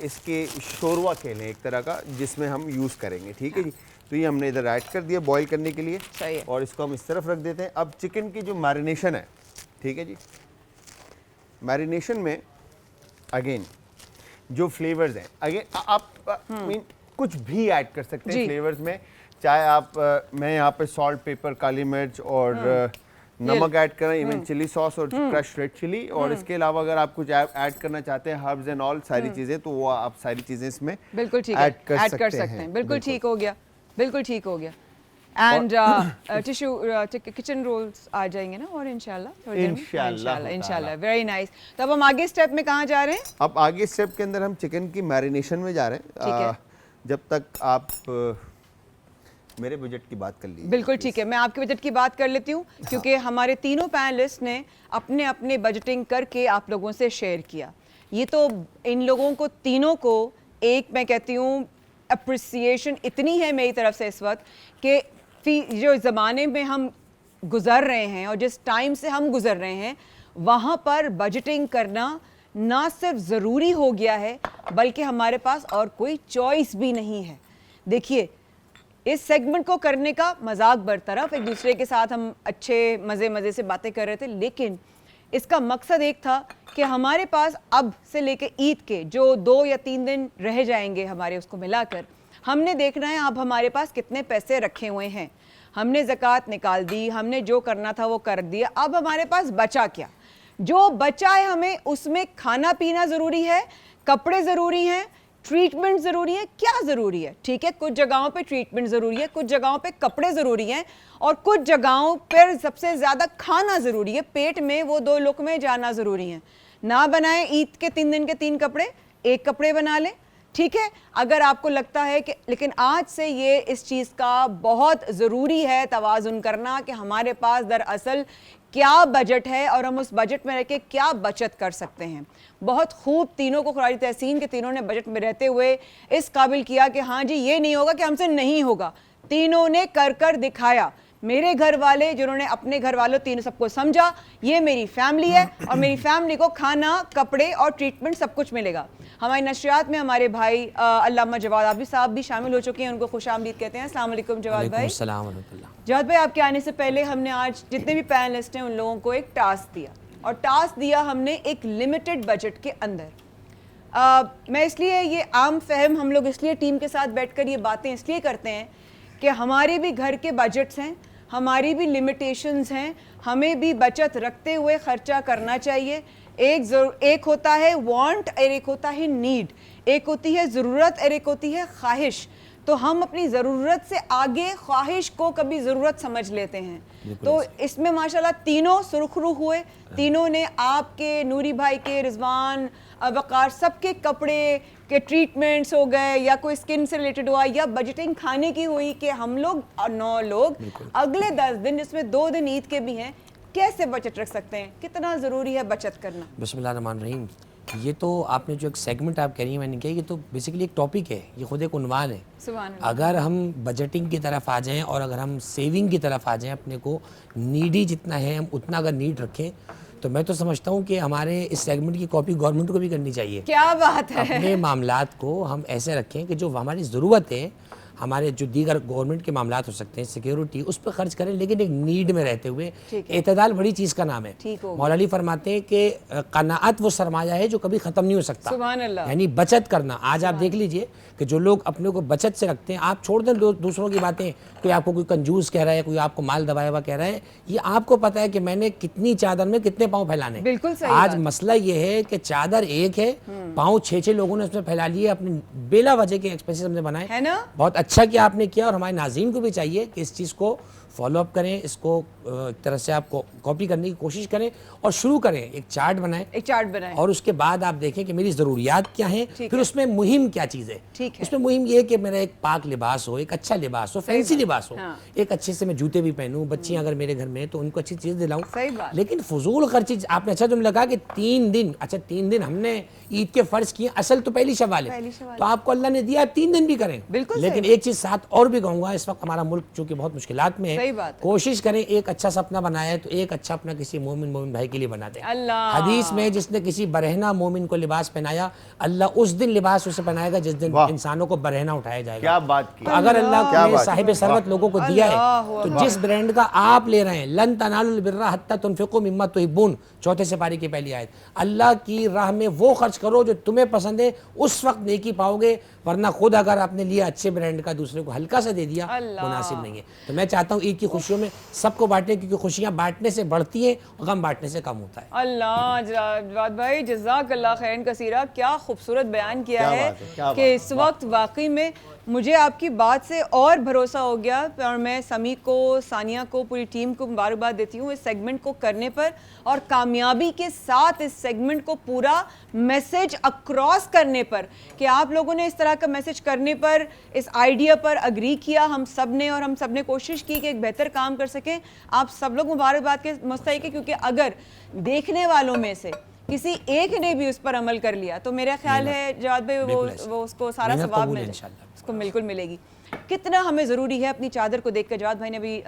इसके शोरवा खेल हैं एक तरह का, जिसमें हम यूज़ करेंगे। ठीक है जी, तो ये हमने इधर ऐड कर दिया बॉईल करने के लिए। सही है। और इसको हम इस तरफ रख देते हैं। अब चिकन की जो मैरिनेशन है, ठीक है जी, मैरिनेशन में अगेन जो फ्लेवर्स हैं, अगेन आप मीन कुछ भी ऐड कर सकते हैं जी। फ्लेवर्स में। चाहे आप मैं यहाँ पे सॉल्ट, पेपर, काली मिर्च और नमक ऐड कर रहे हैं, इवन चिली सॉस और क्रश रेड चिली, और इसके अलावा अगर आप कुछ ऐड करना चाहते हैं हर्ब्स एंड ऑल सारी चीजें, तो वो आप सारी चीजें इसमें बिल्कुल ठीक ऐड है, कर सकते हैं। बिल्कुल ठीक हो गया, बिल्कुल ठीक हो गया। एंड टिश्यू किचन रोल्स आ जाएंगे ना, और इंशाल्लाह वेरी नाइस। तो अब हम आगे स्टेप में कहाँ जा रहे हैं? अब आगे स्टेप के अंदर हम चिकन की मैरिनेशन में जा रहे हैं। जब तक आप मेरे बजट की बात कर लीजिए। बिल्कुल ठीक है, मैं आपके बजट की बात कर लेती हूँ, क्योंकि हमारे तीनों पैनलिस्ट ने अपने अपने बजटिंग करके आप लोगों से शेयर किया। ये तो इन लोगों को तीनों को एक मैं कहती हूँ अप्रिसिएशन इतनी है मेरी तरफ से इस वक्त कि जो ज़माने में हम गुज़र रहे हैं और जिस टाइम से हम गुज़र रहे हैं, वहाँ पर बजटिंग करना ना सिर्फ ज़रूरी हो गया है, बल्कि हमारे पास और कोई चॉइस भी नहीं है। देखिए, इस सेगमेंट को करने का मजाक बरतरफ, एक दूसरे के साथ हम अच्छे मज़े से बातें कर रहे थे, लेकिन इसका मकसद एक था कि हमारे पास अब से लेके ईद के जो 2 या 3 दिन रह जाएंगे हमारे, उसको मिलाकर हमने देखना है अब हमारे पास कितने पैसे रखे हुए हैं। हमने ज़कात निकाल दी, हमने जो करना था वो कर दिया, अब हमारे पास बचा क्या? जो बचा है हमें उसमें खाना पीना ज़रूरी है, कपड़े ज़रूरी हैं, ट्रीटमेंट ज़रूरी है। क्या ज़रूरी है? ठीक है, कुछ जगहों पे ट्रीटमेंट ज़रूरी है, कुछ जगहों पे कपड़े ज़रूरी हैं, और कुछ जगहों पर सबसे ज़्यादा खाना ज़रूरी है। पेट में वो 2 लुक़मे जाना ज़रूरी है। ना बनाए ईद के 3 दिन के 3 कपड़े, 1 कपड़े बना लें, ठीक है। अगर आपको लगता है कि लेकिन आज से ये इस चीज़ का बहुत ज़रूरी है तवाज़ुन करना कि हमारे पास दरअसल क्या बजट है और हम उस बजट में रह के क्या बचत कर सकते हैं। बहुत खूब तीनों को खुरारी तहसीन के तीनों ने बजट में रहते हुए इस काबिल किया कि हाँ जी, ये नहीं होगा कि हमसे नहीं होगा। तीनों ने कर दिखाया। मेरे घर वाले जिन्होंने अपने घर वालों तीनों सबको समझा, ये मेरी फैमिली है और मेरी फैमिली को खाना, कपड़े और ट्रीटमेंट सब कुछ मिलेगा। हमारी नशरियात में हमारे भाई अल्लामा जवाद आबिद साहब भी शामिल हो चुके हैं, उनको खुशामदीद कहते हैं। अस्सलाम वालेकुम जवाद भाई। जवाद भाई, आपके आने से पहले हमने आज जितने भी पैनलिस्ट हैं उन लोगों को एक टास्क दिया, और टास्क दिया हमने एक लिमिटेड बजट के अंदर। मैं इसलिए ये आम फहम हम लोग इसलिए टीम के साथ बैठकर ये बातें इसलिए करते हैं कि हमारे भी घर के बजट्स हैं, हमारी भी लिमिटेशंस हैं, हमें भी बचत रखते हुए खर्चा करना चाहिए। एक होता है वांट और एक होता है नीड, एक होती है ज़रूरत और एक होती है ख्वाहिश। तो हम अपनी ज़रूरत से आगे ख्वाहिश को कभी ज़रूरत समझ लेते हैं। तो इसमें माशाल्लाह तीनों सुरखरू हुए, तीनों ने आपके, नूरी भाई के, रिजवान, वकार, सबके कपड़े के ट्रीटमेंट्स हो गए, या कोई स्किन से रिलेटेड हुआ, या बजटिंग खाने की हुई कि हम लोग 9 लोग अगले 10 दिन, जिसमें 2 दिन ईद के भी हैं, कैसे बचत रख सकते हैं? कितना ज़रूरी है बचत करना? बिस्मिल्लाहिर्रहमानिर्रहीम। ये तो आपने जो एक सेगमेंट आप कह रही हैं, मैंने कहा ये तो बेसिकली एक टॉपिक है, ये खुद एक उन्वान है। अगर हम बजटिंग की तरफ आ जाएं और अगर हम सेविंग की तरफ आ जाएं, अपने को नीडी जितना है हम उतना अगर नीड रखें, तो मैं तो समझता हूँ कि हमारे इस सेगमेंट की कॉपी गवर्नमेंट को भी करनी चाहिए। क्या बात है। अपने मामलात को हम ऐसे रखें कि जो हमारी ज़रूरत है, हमारे जो दीगर गवर्नमेंट के मामलात हो सकते हैं, सिक्योरिटी, उस पर खर्च करें, लेकिन एक नीड में रहते हुए। एतदाल बड़ी चीज़ का नाम है। मौला अली फरमाते हैं कि कनाअत वो सरमाया है जो कभी ख़त्म नहीं हो सकता। सुभान अल्लाह। यानी बचत करना। आज आप देख लीजिए कि जो लोग अपने को बचत से रखते हैं, आप छोड़ दें दूसरों की बातें, कोई आपको कोई कंजूस कह रहा है, कोई आपको माल दबाया हुआ कह रहा है, ये आपको पता है कि मैंने कितनी चादर में कितने पाँव फैलाने। बिल्कुल सही। आज मसला ये है कि चादर एक है, पाँव 6-6 लोगों ने उसमें फैला लिए, अपने बेला वजह के एक्सपेंसेस हमने बनाए है ना। बहुत अच्छा किया आपने किया, और हमारे नाज़रीन को भी चाहिए कि इस चीज़ को फॉलो अप करें, इसको एक तरह से आप कॉपी करने की कोशिश करें और शुरू करें। एक चार्ट बनाएं, और उसके बाद आप देखें कि मेरी ज़रूरियात क्या हैं, फिर उसमें मुहिम क्या चीज़ है। उसमें मुहिम ये है कि मेरा एक पाक लिबास हो, एक अच्छा लिबास हो, फैंसी लिबास हो, एक अच्छे से मैं जूते भी पहनूं, बच्चियां अगर मेरे घर में हैं तो उनको अच्छी चीज़ दिलाऊं। लेकिन फजूल खर्ची, आपने अच्छा तुम लगा कि 3 दिन, अच्छा 3 दिन हमने ईद के फ़र्ज किए, असल तो पहली शवाल है, तो आपको अल्लाह ने दिया 3 दिन भी करें। लेकिन एक चीज़ साथ और भी कहूँगा, इस वक्त हमारा मुल्क चूँकि बहुत मुश्किलात में है, सही बात है। कोशिश करें, एक अच्छा सपना बनाया है तो एक अच्छा अपना किसी मोमिन भाई के लिए बनाते हैं। अल्लाह, हदीस में जिसने किसी बरहना मोमिन को लिबास पहनाया, अल्लाह उस दिन लिबास उसे पहनाएगा जिस दिन इंसानों को बरहना उठाया जाएगा। क्या बात की। तो अगर अल्लाह ने साहिब सरवत लोगों को दिया है तो जिस ब्रांड का आप ले रहे हैं, लन तनालुल बिर्रा हत्ता तुनफिकू मिम्मा तुहिब्बून, चौथे सिपारी की पहली आयत, अल्लाह की राह में वो खर्च करो जो तुम्हें पसंद है, उस वक्त नेकी पाओगे, वरना खुद अगर आपने लिया अच्छे ब्रांड का दूसरे को हल्का सा दे दिया मुनासिब नहीं है। तो मैं चाहता हूँ ईद की खुशियों में सबको बांटें, क्योंकि खुशियाँ बांटने से बढ़ती हैं और गम बांटने से कम होता है। अल्लाह, जवाद भाई जज़ाकल्लाह खैरन कसीरा, क्या खूबसूरत बयान किया है कि इस वक्त वाकई में मुझे आपकी बात से और भरोसा हो गया, और मैं समी को, सानिया को, पूरी टीम को मुबारकबाद देती हूँ इस सेगमेंट को करने पर, और कामयाबी के साथ इस सेगमेंट को पूरा मैसेज अक्रॉस करने पर, कि आप लोगों ने इस तरह का मैसेज करने पर, इस आइडिया पर अग्री किया हम सब ने, और हम सब ने कोशिश की कि एक बेहतर काम कर सकें। आप सब लोग मुबारकबाद के मुस्तहिक है, क्योंकि अगर देखने वालों में से किसी एक ने भी उस पर अमल कर लिया तो मेरा ख्याल है जवाद भाई वो उसको सारा सवाब मिल जाएगा, उसको बिल्कुल मिलेगी। कितना हमें ज़रूरी है अपनी चादर को देखकर, जवाद भाई ने भी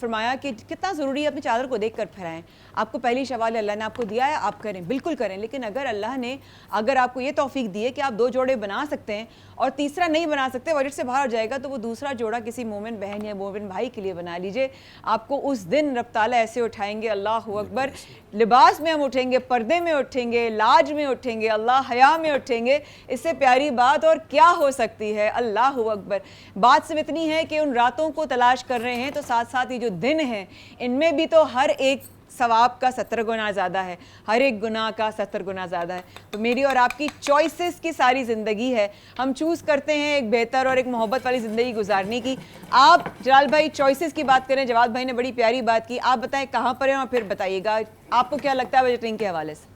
फरमाया कि कितना ज़रूरी है अपनी चादर को देखकर फहराएं। आपको पहली शवाल अल्लाह ने आपको दिया है, आप करें, बिल्कुल करें, लेकिन अगर अल्लाह ने अगर आपको ये तौफीक दी है कि आप 2 जोड़े बना सकते हैं और तीसरा नहीं बना सकते, बजट से बाहर हो जाएगा, तो वो दूसरा जोड़ा किसी मोमिन बहन या मोमिन भाई के लिए बना लीजिए। आपको उस दिन रब ताला ऐसे उठाएंगे, अल्लाह अकबर, लिबास में हम उठेंगे, पर्दे में उठेंगे, लाज में उठेंगे, अल्लाह हया में उठेंगे। इससे प्यारी बात और क्या हो सकती है। अल्लाह अकबर। बात सिर्फ इतनी है कि उन रातों को तलाश कर रहे हैं, तो साथ साथ ये जो दिन हैं इनमें भी तो हर एक सवाब का 70 गुना ज़्यादा है, हर एक गुनाह का 70 गुना ज़्यादा है। तो मेरी और आपकी चॉइसेस की सारी ज़िंदगी है, हम चूज़ करते हैं एक बेहतर और एक मोहब्बत वाली ज़िंदगी गुजारने की। आप जलाल भाई चॉइसेस की बात करें, जवाद भाई ने बड़ी प्यारी बात की, आप बताएं कहाँ पर हैं और फिर बताइएगा आपको क्या लगता है बजटिंग के हवाले से।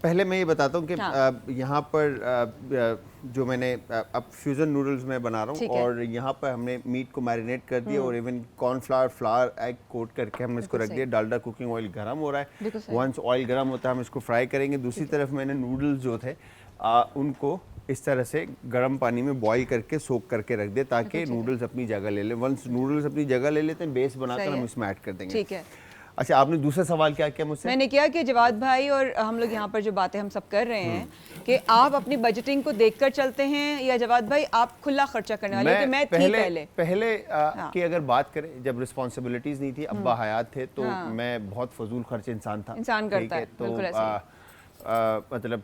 पहले मैं ये बताता हूँ कि यहाँ पर जो मैंने अब फ्यूज़न नूडल्स में बना रहा हूँ, और यहाँ पर हमने मीट को मैरिनेट कर दिया और even cornflour, flour, egg coat करके हमने इसको रख दिया। डालडा कुकिंग ऑयल गर्म हो रहा है, वंस ऑयल गर्म होता है हम इसको फ्राई करेंगे। दूसरी तरफ मैंने नूडल्स जो थे उनको इस तरह से गर्म पानी में बॉईल करके सोक करके रख दिया, ताकि नूडल्स अपनी जगह ले लें। वंस नूडल्स अपनी जगह ले लेते हैं, बेस बनाकर हम इसमें ऐड कर देंगे। ठीक है। अच्छा, आपने दूसरा सवाल क्या किया मुझसे? मैंने किया कि जवाद भाई और हम लोग यहाँ पर जो बातें हम सब कर रहे हैं कि आप अपनी बजटिंग को देखकर चलते हैं, या जवाद भाई आप खुला खर्चा करने वाले कि मैं पहले की अगर बात करें, जब रिस्पॉन्सिबिलिटीज नहीं थी, अब्बा हयात थे, तो मैं बहुत फजूल खर्च इंसान था। इंसान करता है, तो मतलब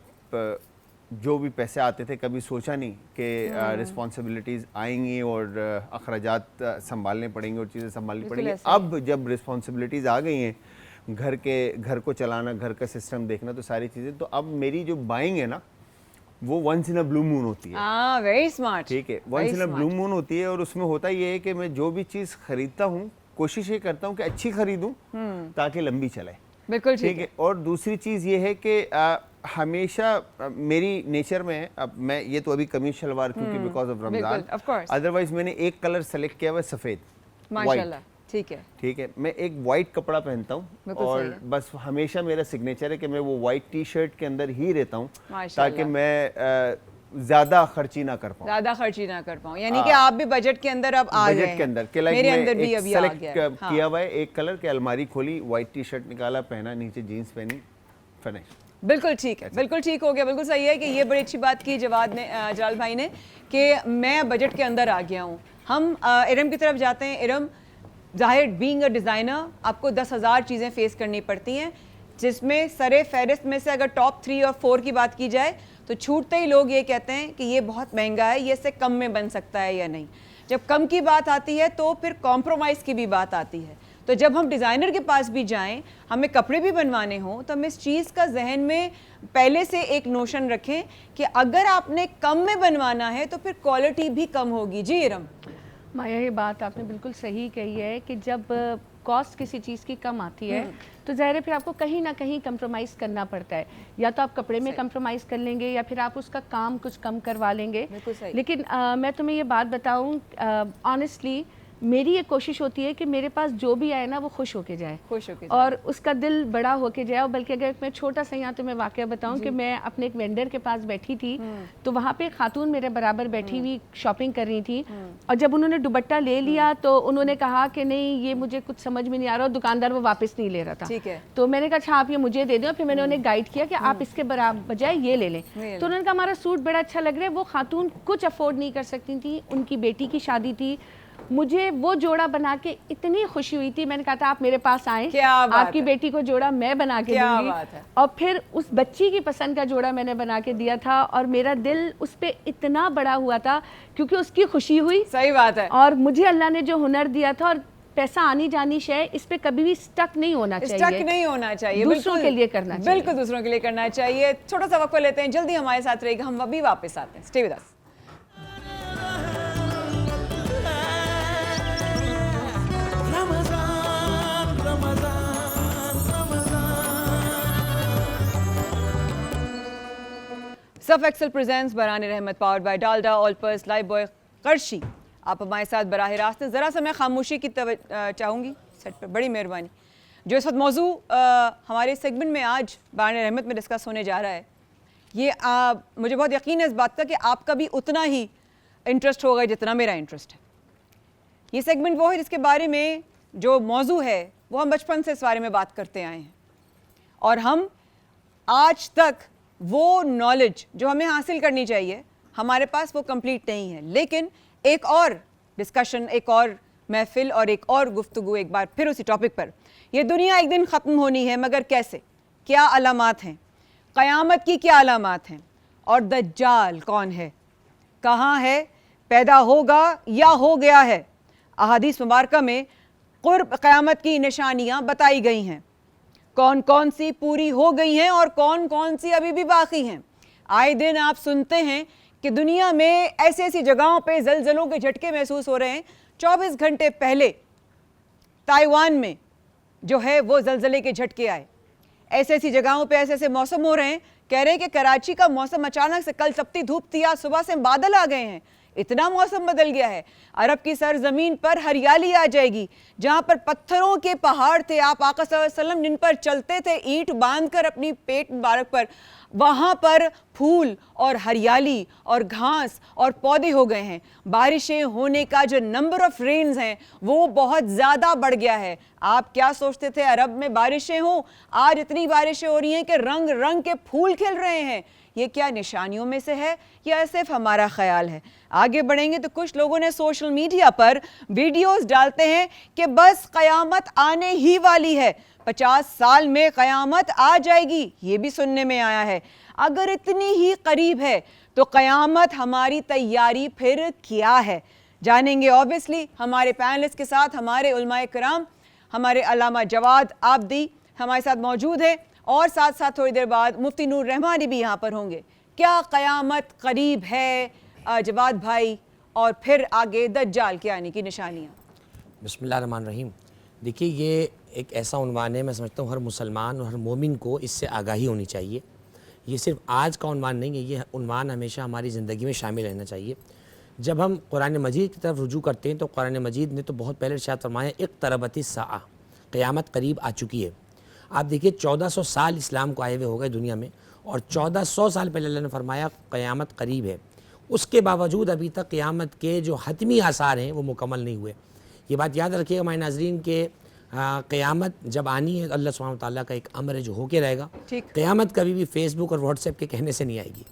जो भी पैसे आते थे कभी सोचा नहीं कि रिस्पॉन्सिबिलिटीज़ आएंगी और अखराजात संभालने पड़ेंगे और चीज़ें संभालनी पड़ेंगी। अब जब रिस्पॉन्सिबिलिटीज़ आ गई हैं, घर को चलाना, घर का सिस्टम देखना, तो सारी चीज़ें, तो अब मेरी जो बाइंग है ना, वो once in a blue moon होती है। Very smart. ठीक है, once in a blue moon होती है, और उसमें होता ये है कि मैं जो भी चीज़ खरीदता हूँ कोशिश ये करता हूँ कि अच्छी खरीदूँ ताकि लंबी चले। बिल्कुल ठीक है। और दूसरी चीज़ ये है कि हमेशा मेरी नेचर में है, अब मैं ये तो अभी कमीज शलवार क्योंकि बिकॉज ऑफ रमजान, अदरवाइज मैंने एक कलर सेलेक्ट किया हुआ है, सफ़ेद, माशाल्लाह। ठीक है, ठीक है। मैं एक वाइट कपड़ा पहनता हूँ, और बस हमेशा मेरा सिग्नेचर है कि मैं वो वाइट टी शर्ट के अंदर ही रहता हूँ, ताकि मैं ज्यादा खर्ची ना कर पाऊँ। यानी कि आप भी बजट के अंदर अब आ गए हैं। बजट के अंदर के मेरे अंदर भी अभी आ गया किया हुआ है एक कलर के, अलमारी खोली, वाइट टी शर्ट निकाला, पहना, नीचे जीन्स पहनी, फिनिश। बिल्कुल ठीक है, बिल्कुल ठीक हो गया, बिल्कुल सही है कि ये बड़ी अच्छी बात की जवाद ने, जलाल भाई ने, कि मैं बजट के अंदर आ गया हूँ। हम इरम की तरफ जाते हैं। इरम, जाहिर बीइंग अ डिज़ाइनर आपको 10,000 चीज़ें फेस करनी पड़ती हैं, जिसमें सरे फहरिस्त में से अगर टॉप 3 और 4 की बात की जाए तो छूटते ही लोग ये कहते हैं कि ये बहुत महंगा है, ये इससे कम में बन सकता है या नहीं। जब कम की बात आती है तो फिर कॉम्प्रोमाइज़ की भी बात आती है। तो जब हम डिज़ाइनर के पास भी जाएं, हमें कपड़े भी बनवाने हों, तो हम इस चीज़ का जहन में पहले से एक नोशन रखें कि अगर आपने कम में बनवाना है तो फिर क्वालिटी भी कम होगी। जी इरम। माया, ये बात आपने बिल्कुल सही कही है कि जब कॉस्ट किसी चीज़ की कम आती है तो ज़ाहिर है फिर आपको कहीं ना कहीं कंप्रोमाइज़ करना पड़ता है। या तो आप कपड़े में कंप्रोमाइज़ कर लेंगे, या फिर आप उसका काम कुछ कम करवा लेंगे। लेकिन मैं तुम्हें ये बात बताऊँ, ऑनेस्टली मेरी ये कोशिश होती है कि मेरे पास जो भी आए ना वो खुश होके जाए, जाए और उसका दिल बड़ा होके जाए। और बल्कि अगर मैं छोटा सा यहाँ तो मैं वाकया बताऊँ कि मैं अपने एक वेंडर के पास बैठी थी, तो वहाँ पे एक खातून मेरे बराबर बैठी हुई शॉपिंग कर रही थी, और जब उन्होंने दुपट्टा ले लिया तो उन्होंने कहा कि नहीं ये मुझे कुछ समझ में नहीं आ रहा, और दुकानदार वो वापस नहीं ले रहा था। ठीक है। तो मैंने कहा अच्छा आप ये मुझे दे दो, फिर मैंने उन्हें गाइड किया कि आप इसके बजाय ये ले लें। तो उन्होंने कहा हमारा सूट बड़ा अच्छा लग रहा है। वो खातून कुछ अफोर्ड नहीं कर सकती थी, उनकी बेटी की शादी थी। मुझे वो जोड़ा बना के इतनी खुशी हुई थी, मैंने कहा था आप मेरे पास आए, आपकी बेटी को जोड़ा मैं बना के दूंगी। और फिर उस बच्ची की पसंद का जोड़ा मैंने बना के दिया था, और मेरा दिल उस पे इतना बड़ा हुआ था क्योंकि उसकी खुशी हुई। सही बात है। और मुझे अल्लाह ने जो हुनर दिया था, और पैसा आनी जानी शय, इस पे कभी भी स्टक नहीं होना चाहिए, स्टक नहीं होना चाहिए, दूसरों के लिए करना चाहिए, बिल्कुल दूसरों के लिए करना चाहिए। छोटा सा वक्फा लेते हैं, जल्दी हमारे साथ रहेगा, हम अभी वापस आते हैं। Stay with us. Surf Excel presents बरान Rahmat powered by Dalda Olpers lifebuoy Karachi. आप हमारे साथ बराह रास्त हैं। ज़रा सा मैं खामोशी की चाहूँगी सेट पर, बड़ी मेहरबानी। जो इस वक्त मौजू हमारे सेगमेंट में आज बरान रहमत में डिस्कस होने जा रहा है, ये मुझे बहुत यकीन है इस बात का कि आपका भी उतना ही इंटरेस्ट होगा जितना मेरा इंटरेस्ट है। ये सेगमेंट वो है जिसके बारे में जो मौजू है वो हम बचपन से इस बारे में बात करते आए हैं, और हम आज तक वो नॉलेज जो हमें हासिल करनी चाहिए हमारे पास वो कंप्लीट नहीं है। लेकिन एक और डिस्कशन, एक और महफिल और एक और गुफ्तगू एक बार फिर उसी टॉपिक पर। ये दुनिया एक दिन ख़त्म होनी है, मगर कैसे, क्या अलामात हैं, क़यामत की क्या अलामात हैं, और दज्जाल कौन है, कहाँ है, पैदा होगा या हो गया है। अहादीस मुबारका में क़ुर्ब क़यामत की निशानियाँ बताई गई हैं, कौन कौन सी पूरी हो गई हैं और कौन कौन सी अभी भी बाकी हैं। आए दिन आप सुनते हैं कि दुनिया में ऐसी ऐसी जगहों पे ज़लज़लों के झटके महसूस हो रहे हैं। 24 घंटे पहले ताइवान में जो है वो ज़लज़ले के झटके आए। ऐसी ऐसी जगहों पे ऐसे ऐसे मौसम हो रहे हैं, कह रहे हैं कि कराची का मौसम अचानक से कल तपती धूप थी, आज सुबह से बादल आ गए हैं, इतना मौसम बदल गया है। अरब की सरजमीन पर हरियाली आ जाएगी, जहां पर पत्थरों के पहाड़ थे, आप आका सल्लल्लाहु अलैहि वसल्लम जिन पर चलते थे ईंट बांधकर अपनी पेट मुबारक पर, वहां पर फूल और हरियाली और घास और पौधे हो गए हैं। बारिशें होने का जो नंबर ऑफ रेन्स हैं वो बहुत ज़्यादा बढ़ गया है। आप क्या सोचते थे अरब में बारिशें हों, आज इतनी बारिशें हो रही हैं कि रंग रंग के फूल खिल रहे हैं। ये क्या निशानियों में से है या सिर्फ हमारा ख्याल है? आगे बढ़ेंगे तो कुछ लोगों ने सोशल मीडिया पर वीडियोस डालते हैं कि बस क़यामत आने ही वाली है, 50 साल में क़यामत आ जाएगी, ये भी सुनने में आया है। अगर इतनी ही करीब है तो क़यामत हमारी तैयारी फिर क्या है, जानेंगे ऑब्वियसली हमारे पैनलिस्ट के साथ। हमारे उलमाए कराम, हमारे अल्लामा जवाद आबदी हमारे साथ मौजूद है, और साथ साथ थोड़ी देर बाद मुफ्ती नूर रहमानी भी यहाँ पर होंगे। क्या क़यामत करीब है जवाद भाई, और फिर आगे दज्जाल के आने की निशानियाँ? बिस्मिल्लाहिर्रहमानिर्रहीम। देखिए ये एक ऐसा उन्वान है, मैं समझता हूँ हर मुसलमान और हर मोमिन को इससे आगाही होनी चाहिए। ये सिर्फ आज का उन्वान नहीं है, ये उन्वान हमेशा हमारी ज़िंदगी में शामिल रहना चाहिए। जब हम कुरान मजीद की तरफ रुजू करते हैं तो कुरान मजीद ने तो बहुत पहले इरशाद फरमाया इक़्तरबति साआ, क़यामत करीब आ चुकी है। आप देखिए 1400 साल इस्लाम को आए हुए हो गए दुनिया में, और 1400 साल पहले अल्लाह ने फरमाया क़यामत करीब है। उसके बावजूद अभी तक क़यामत के जो हतमी आसार हैं वो मुकम्मल नहीं हुए। ये बात याद रखिएगा हमारे नाज़रीन के क़यामत जब आनी है अल्लाह सुब्हानहू व तआला का एक अमर है जो होके रहेगा। क़यामत कभी भी फेसबुक और व्हाट्सएप के कहने से नहीं आएगी।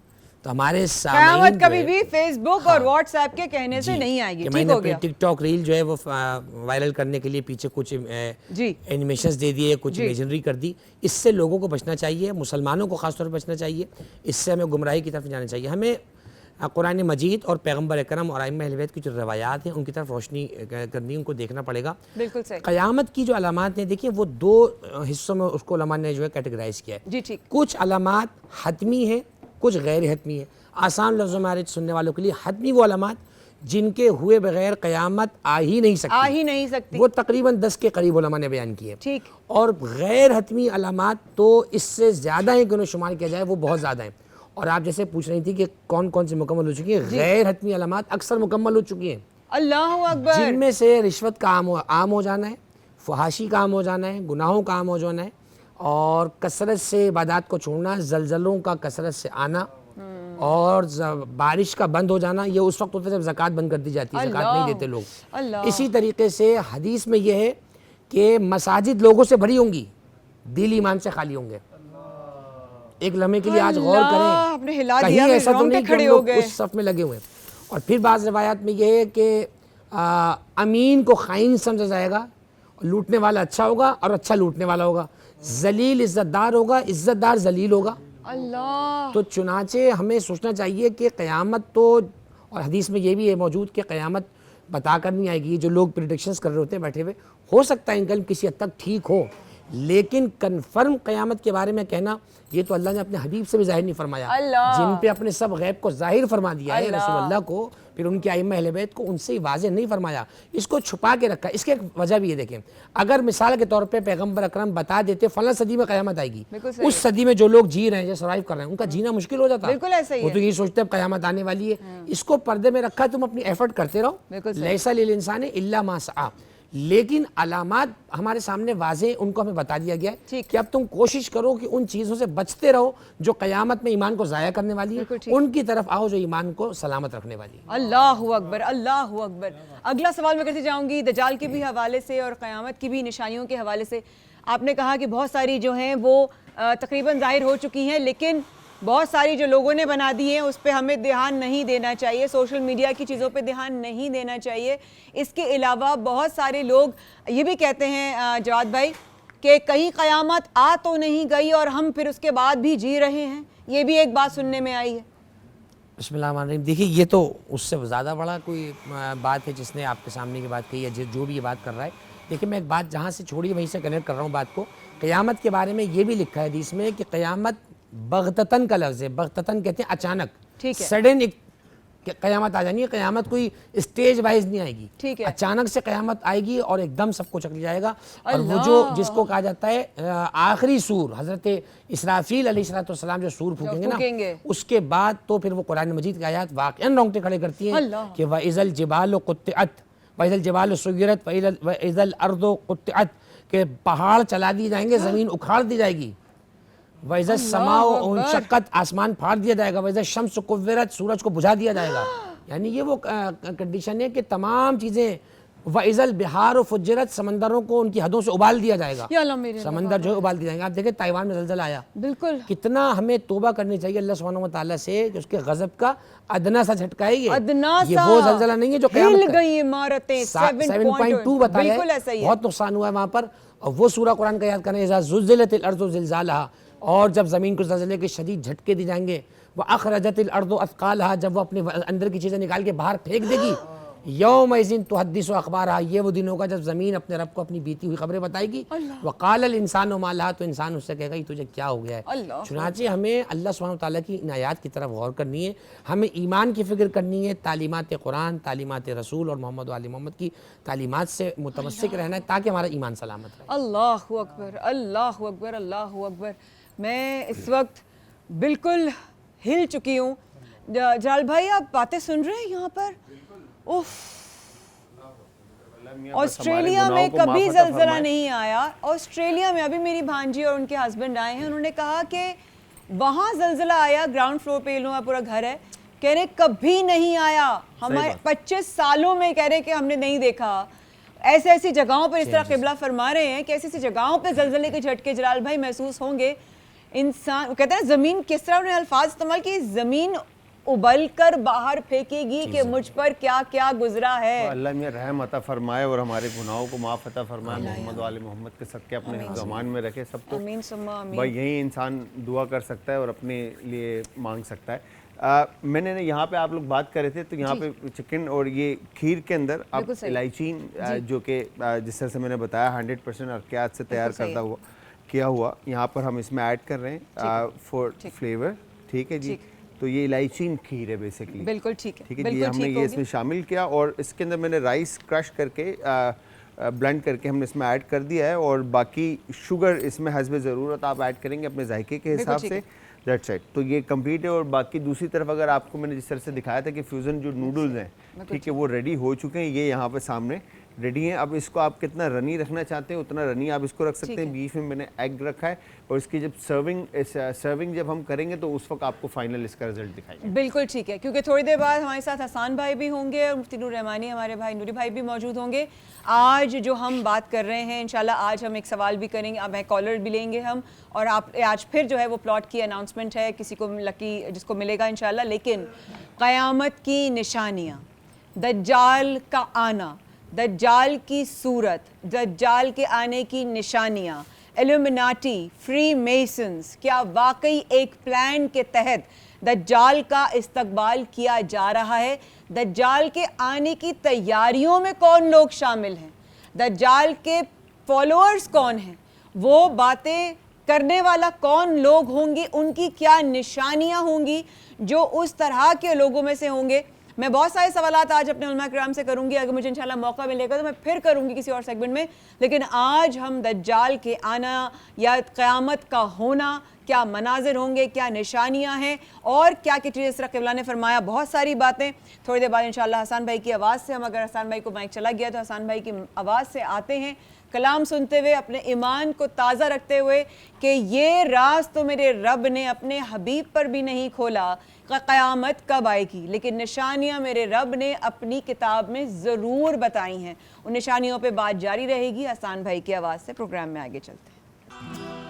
तो हमारे क़यामत कभी भी फेसबुक और व्हाट्सएप के कहने से नहीं आएगी। ठीक हो गया। टिकटॉक रील जो है वो वायरल करने के लिए पीछे कुछ एनिमेशंस दे दिए, कुछ इमेजनरी कर दी। इससे लोगों को बचना चाहिए, मुसलमानों को ख़ास तौर पर बचना चाहिए। इससे हमें गुमराही की तरफ जाना चाहिए। हमें कुरान मजीद और पैगम्बर अकरम और आइम्मा अहले बैत की जो रवायात हैं उनकी तरफ रोशनी करनी, उनको देखना पड़ेगा। बिल्कुल सही। क़यामत की जो अलामात हैं, देखिए वो दो हिस्सों में उसको उलमा ने जो है कैटेगराइज किया है। जी ठीक। कुछ अलामात हतमी हैं, कुछ गैर हतमी है। आसान लफ्ज़ों में सुनने वालों के लिए हतमी वो अलामात जिनके हुए बगैर क़यामत आ ही नहीं सकती, वो तकरीबन 10 के करीब उलमा ने बयान किए। ठीक। और गैर हतमी अलामात तो इससे ज़्यादा है कि उन्हें शुमार किया जाए, वो बहुत ज़्यादा है। और आप जैसे पूछ रही थी कि कौन कौन सी मुकम्मल हो चुकी हैं, गैर हतमी अलामात अक्सर मुकम्मल हो चुकी हैं। अल्लाहु अकबर। जिनमें से रिश्वत का आम हो जाना है, फहाशी का आम हो जाना है, गुनाहों का आम हो जाना है, और कसरत से इबादत को छोड़ना, जलजलों का कसरत से आना, और बारिश का बंद हो जाना। ये उस वक्त होता है जब ज़कात बंद कर दी जाती है, ज़कात नहीं देते लोग। इसी तरीके से हदीस में यह है कि मसाजिद लोगों से भरी होंगी, दिल ईमान से खाली होंगे। एक लम्हे के लिए आज गौर करें, कहीं ऐसा तो नहीं कि हम लोग उस सफ में लगे हुए हैं। और फिर बाज़ रिवायात में यह है कि अमीन को खाइन समझा जाएगा, लूटने वाला अच्छा होगा और अच्छा लूटने वाला होगा, जलील इज्जतदार होगा, इज्जतदार जलील होगा। अल्लाह। तो चुनाचे हमें सोचना चाहिए कि क़यामत तो, और हदीस में ये भी है मौजूद कि क़यामत बता कर नहीं आएगी। जो लोग प्रिडिक्शंस कर रहे होते हैं बैठे हुए, हो सकता है इनका इल्म किसी हद तक ठीक हो, लेकिन कन्फर्म क़यामत के बारे में कहना, ये तो अल्लाह ने अपने हबीब से भी जाहिर नहीं फरमाया। जिन पे अपने सब गैब को जाहिर फरमा दिया है, रसूलुल्लाह को, फिर उनके आइम्मा अहले बैत को, उनसे ही वाज़ेह नहीं फरमाया, इसको छुपा के रखा। इसके एक वजह भी ये देखें, अगर मिसाल के तौर पे पैगंबर अकरम बता देते फला सदी में क़यामत आएगी, उस सदी में जो लोग जी रहे हैं, जो सर्वाइव कर रहे हैं, उनका जीना मुश्किल हो जाता। बिल्कुल ऐसा ही वो तो ये सोचते हैं क़यामत आने वाली है। इसको पर्दे में रखा, तुम अपनी एफर्ट करते रहो, लैसा लिल इंसान इल्ला मा सआ। लेकिन अलामात हमारे सामने वाज़े, उनको हमें बता दिया गया है कि अब तुम कोशिश करो कि उन चीज़ों से बचते रहो जो क़यामत में ईमान को ज़ाया करने वाली है, उनकी तरफ आओ जो ईमान को सलामत रखने वाली है। अल्लाहु अकबर, अल्लाहु अकबर। अगला सवाल मैं करती जाऊंगी दज्जाल के भी हवाले से और क़यामत की भी निशानियों के हवाले से। आपने कहा कि बहुत सारी जो हैं वो तकरीबन ज़ाहिर हो चुकी हैं, लेकिन बहुत सारी जो लोगों ने बना दी हैं उस पर हमें ध्यान नहीं देना चाहिए, सोशल मीडिया की चीज़ों पे ध्यान नहीं देना चाहिए। इसके अलावा बहुत सारे लोग ये भी कहते हैं जवाद भाई कि कहीं क़यामत आ तो नहीं गई और हम फिर उसके बाद भी जी रहे हैं, ये भी एक बात सुनने में आई है। बिस्मिल्लाहिर्रहमानिर्रहीम। देखिए, ये तो उससे ज़्यादा बड़ा कोई बात है जिसने आपके सामने की बात कही है, जो भी ये बात कर रहा है। देखिए, मैं एक बात जहाँ से छोड़ी वहीं से कनेक्ट कर रहा हूँ बात को। क़यामत के बारे में ये भी लिखा है हदीस में कि क़यामत बग़ततन का लफ्ज़ है, बग़ततन कहते हैं अचानक, सडन एक क़यामत आ जानी है। क़यामत कोई स्टेज वाइज नहीं आएगी, ठीक है, अचानक से क़यामत आएगी और एकदम सबको चक जाएगा। और वो जो जिसको कहा जाता है आखिरी सूर, हज़रत इसराफील अलैहिस्सलाम जो सूर फूकेंगे ना, उसके बाद तो फिर वो कुरान मजीद की आयत वाक़अन रोंगटे खड़े करती हैं कि वइज़ल जिबालु क़ुत्तिअत वइज़ल जिबालु सुय्यरत वइज़ल अर्दु क़ुत्तिअत, के पहाड़ चला दिए जाएंगे, ज़मीन उखाड़ दी जाएगी। वैज़ा समाओ उनशक्कत, आसमान फाड़ दिया जाएगा। वैज़ा शम्स कुव्विरत, सूरज को बुझा दिया जाएगा। यानी ये वो कंडीशन है कि तमाम चीज़ें, वइज़ल बिहार फुज्जिरत, समंदरों को उनकी हदों से उबाल दिया जाएगा, समंदर जो है उबाल दिए जाएंगे। आप देखें ताइवान में ज़लज़ला आया, बिल्कुल कितना हमें तौबा करनी चाहिए अल्लाह सुब्हानहू व तआला से कि उसके गज़ब का अदना सा झटका है। ये वो ज़लज़ला नहीं है जो हिल गई इमारतें, 7.2 बताया है, बहुत नुकसान हुआ है वहाँ पर। और वो सूरा कुरान का याद करें, इज़ा ज़ुल्ज़िलतिल अर्ज़ु ज़िलज़ालहा, और जब ज़मीन को ज़लज़ले के शदीद झटके दी जाएंगे, वह अखरजतिल अर्दु अथक़ालहा, जब वो अपने अंदर की चीज़ें निकाल के बाहर फेंक देगी, यौमइज़िन तुहद्दिसु अख़बारहा, ये वो दिन होगा जब ज़मीन अपने रब को अपनी बीती हुई खबरें बताएगी। वक़ालल इंसानु मा लहा, तो इंसान उससे कहेगा ये तुझे क्या हो गया है। चुनांचे हमें अल्लाह सुब्हानहू व तआला की इन आयात की तरफ गौर करनी है, हमें ईमान की फ़िक्र करनी है, तालीमात कुरान, तालीमात रसूल और मोहम्मद वाले मोहम्मद की तालीमात से मुतमस्सिक रहना है ताकि हमारा ईमान सलामत रहे। अल्लाहु अकबर, अल्लाहु अकबर, अल्लाहु अकबर। मैं इस वक्त बिल्कुल हिल चुकी हूँ। जाल भाई, आप बातें सुन रहे हैं यहाँ पर? उफ, ऑस्ट्रेलिया में कभी ज़लज़ला नहीं आया। ऑस्ट्रेलिया में अभी मेरी भांजी और उनके हस्बैंड आए हैं, उन्होंने कहा कि वहाँ ज़लज़ला आया, ग्राउंड फ्लोर पे लोगों का पूरा घर है, कह रहे कभी नहीं आया, हमारे 25 सालों में कह रहे कि हमने नहीं देखा। ऐसे ऐसी जगहों पर, इस तरह क़िबला फरमा रहे हैं कि ऐसी ऐसी जगहों पर ज़लज़ले के झटके जलाल भाई महसूस होंगे। इंसान कहते हैं ज़मीन, किस तरह उन्होंने अल्फाज इस्तेमाल किए, ज़मीन उबल कर बाहर फेंकेगी कि मुझ पर क्या क्या गुजरा है। तो अल्लाह मियां रहम अता फरमाए और हमारे गुनाहों को माफ़ अता फरमाए, मोहम्मद वाले मोहम्मद के सदक़े अपने ज़मान में रखे सबको। आमीन सुम्मा आमीन। भाई यही इंसान दुआ कर सकता है और अपने लिए मांग सकता है। मैंने यहाँ पे आप लोग बात कर रहे थे, तो यहाँ पे चिकन और ये खीर के अंदर आप इलायची जो कि जिस तरह से मैंने बताया 100% अरकियात से तैयार करता हुआ किया हुआ, यहाँ पर हम इसमें ऐड कर रहे हैं फॉर फ्लेवर। ठीक है जी, तो ये इलायची खीर है बेसिकली। बिल्कुल ठीक है, ठीक है जी, हमने ये इसमें शामिल किया और इसके अंदर मैंने राइस क्रश करके ब्लेंड करके हमने इसमें ऐड कर दिया है, और बाकी शुगर इसमें हस्बे ज़रूरत आप ऐड करेंगे अपने जायके के हिसाब से। That's it. तो ये कंप्लीट है। और बाकी दूसरी तरफ अगर आपको मैंने जिस तरह से दिखाया था कि फ्यूज़न जो नूडल्स हैं, ठीक है, वो रेडी हो चुके हैं, ये यहाँ पे सामने रेडी हैं। अब इसको आप कितना रनी रखना चाहते हैं उतना रनी आप इसको रख सकते हैं। बीच में मैंने एग रखा है, और इसकी जब सर्विंग जब हम करेंगे तो उस वक्त आपको फाइनल इसका रिजल्ट दिखाएंगे। बिल्कुल ठीक है, क्योंकि थोड़ी देर बाद हमारे साथ हसान भाई भी होंगे और मुफ्ती नूर रहमानी हमारे भाई नूरी भाई भी मौजूद होंगे। आज जो हम बात कर रहे हैं, इंशाल्लाह आज हम एक सवाल भी करेंगे, अब कॉलर भी लेंगे हम, और आप आज फिर जो है वो प्लॉट की अनाउंसमेंट है, किसी को लकी जिसको मिलेगा इंशाल्लाह। लेकिन क़यामत की निशानियाँ, दज्जाल का आना, दज्जाल की सूरत, दज्जाल के आने की निशानियाँ, इल्यूमिनाटी, फ्री मेसन्स, क्या वाकई एक प्लान के तहत दज्जाल का इस्तकबाल किया जा रहा है? दज्जाल के आने की तैयारियों में कौन लोग शामिल हैं? दज्जाल के फॉलोअर्स कौन हैं? वो बातें करने वाला कौन लोग होंगे? उनकी क्या निशानियाँ होंगी जो उस तरह के लोगों में से होंगे? मैं बहुत सारे सवालात आज अपने उलमा किराम से करूंगी, अगर मुझे इंशाल्लाह मौका मिलेगा तो मैं फिर करूंगी किसी और सेगमेंट में। लेकिन आज हम दज्जाल के आना या क़यामत का होना, क्या मनाजिर होंगे, क्या निशानियां हैं, और क्या कि जिस तरह क़िबला ने फरमाया, बहुत सारी बातें। थोड़ी देर बाद इंशाल्लाह हसन भाई की आवाज़ से हम, अगर हसन भाई को माइक चला गया तो हसन भाई की आवाज़ से आते हैं, कलाम सुनते हुए, अपने ईमान को ताज़ा रखते हुए कि ये राज तो मेरे रब ने अपने हबीब पर भी नहीं खोला, क़यामत कब आएगी, लेकिन निशानियाँ मेरे रब ने अपनी किताब में ज़रूर बताई हैं। उन निशानियों पे बात जारी रहेगी हसन भाई की आवाज़ से। प्रोग्राम में आगे चलते हैं।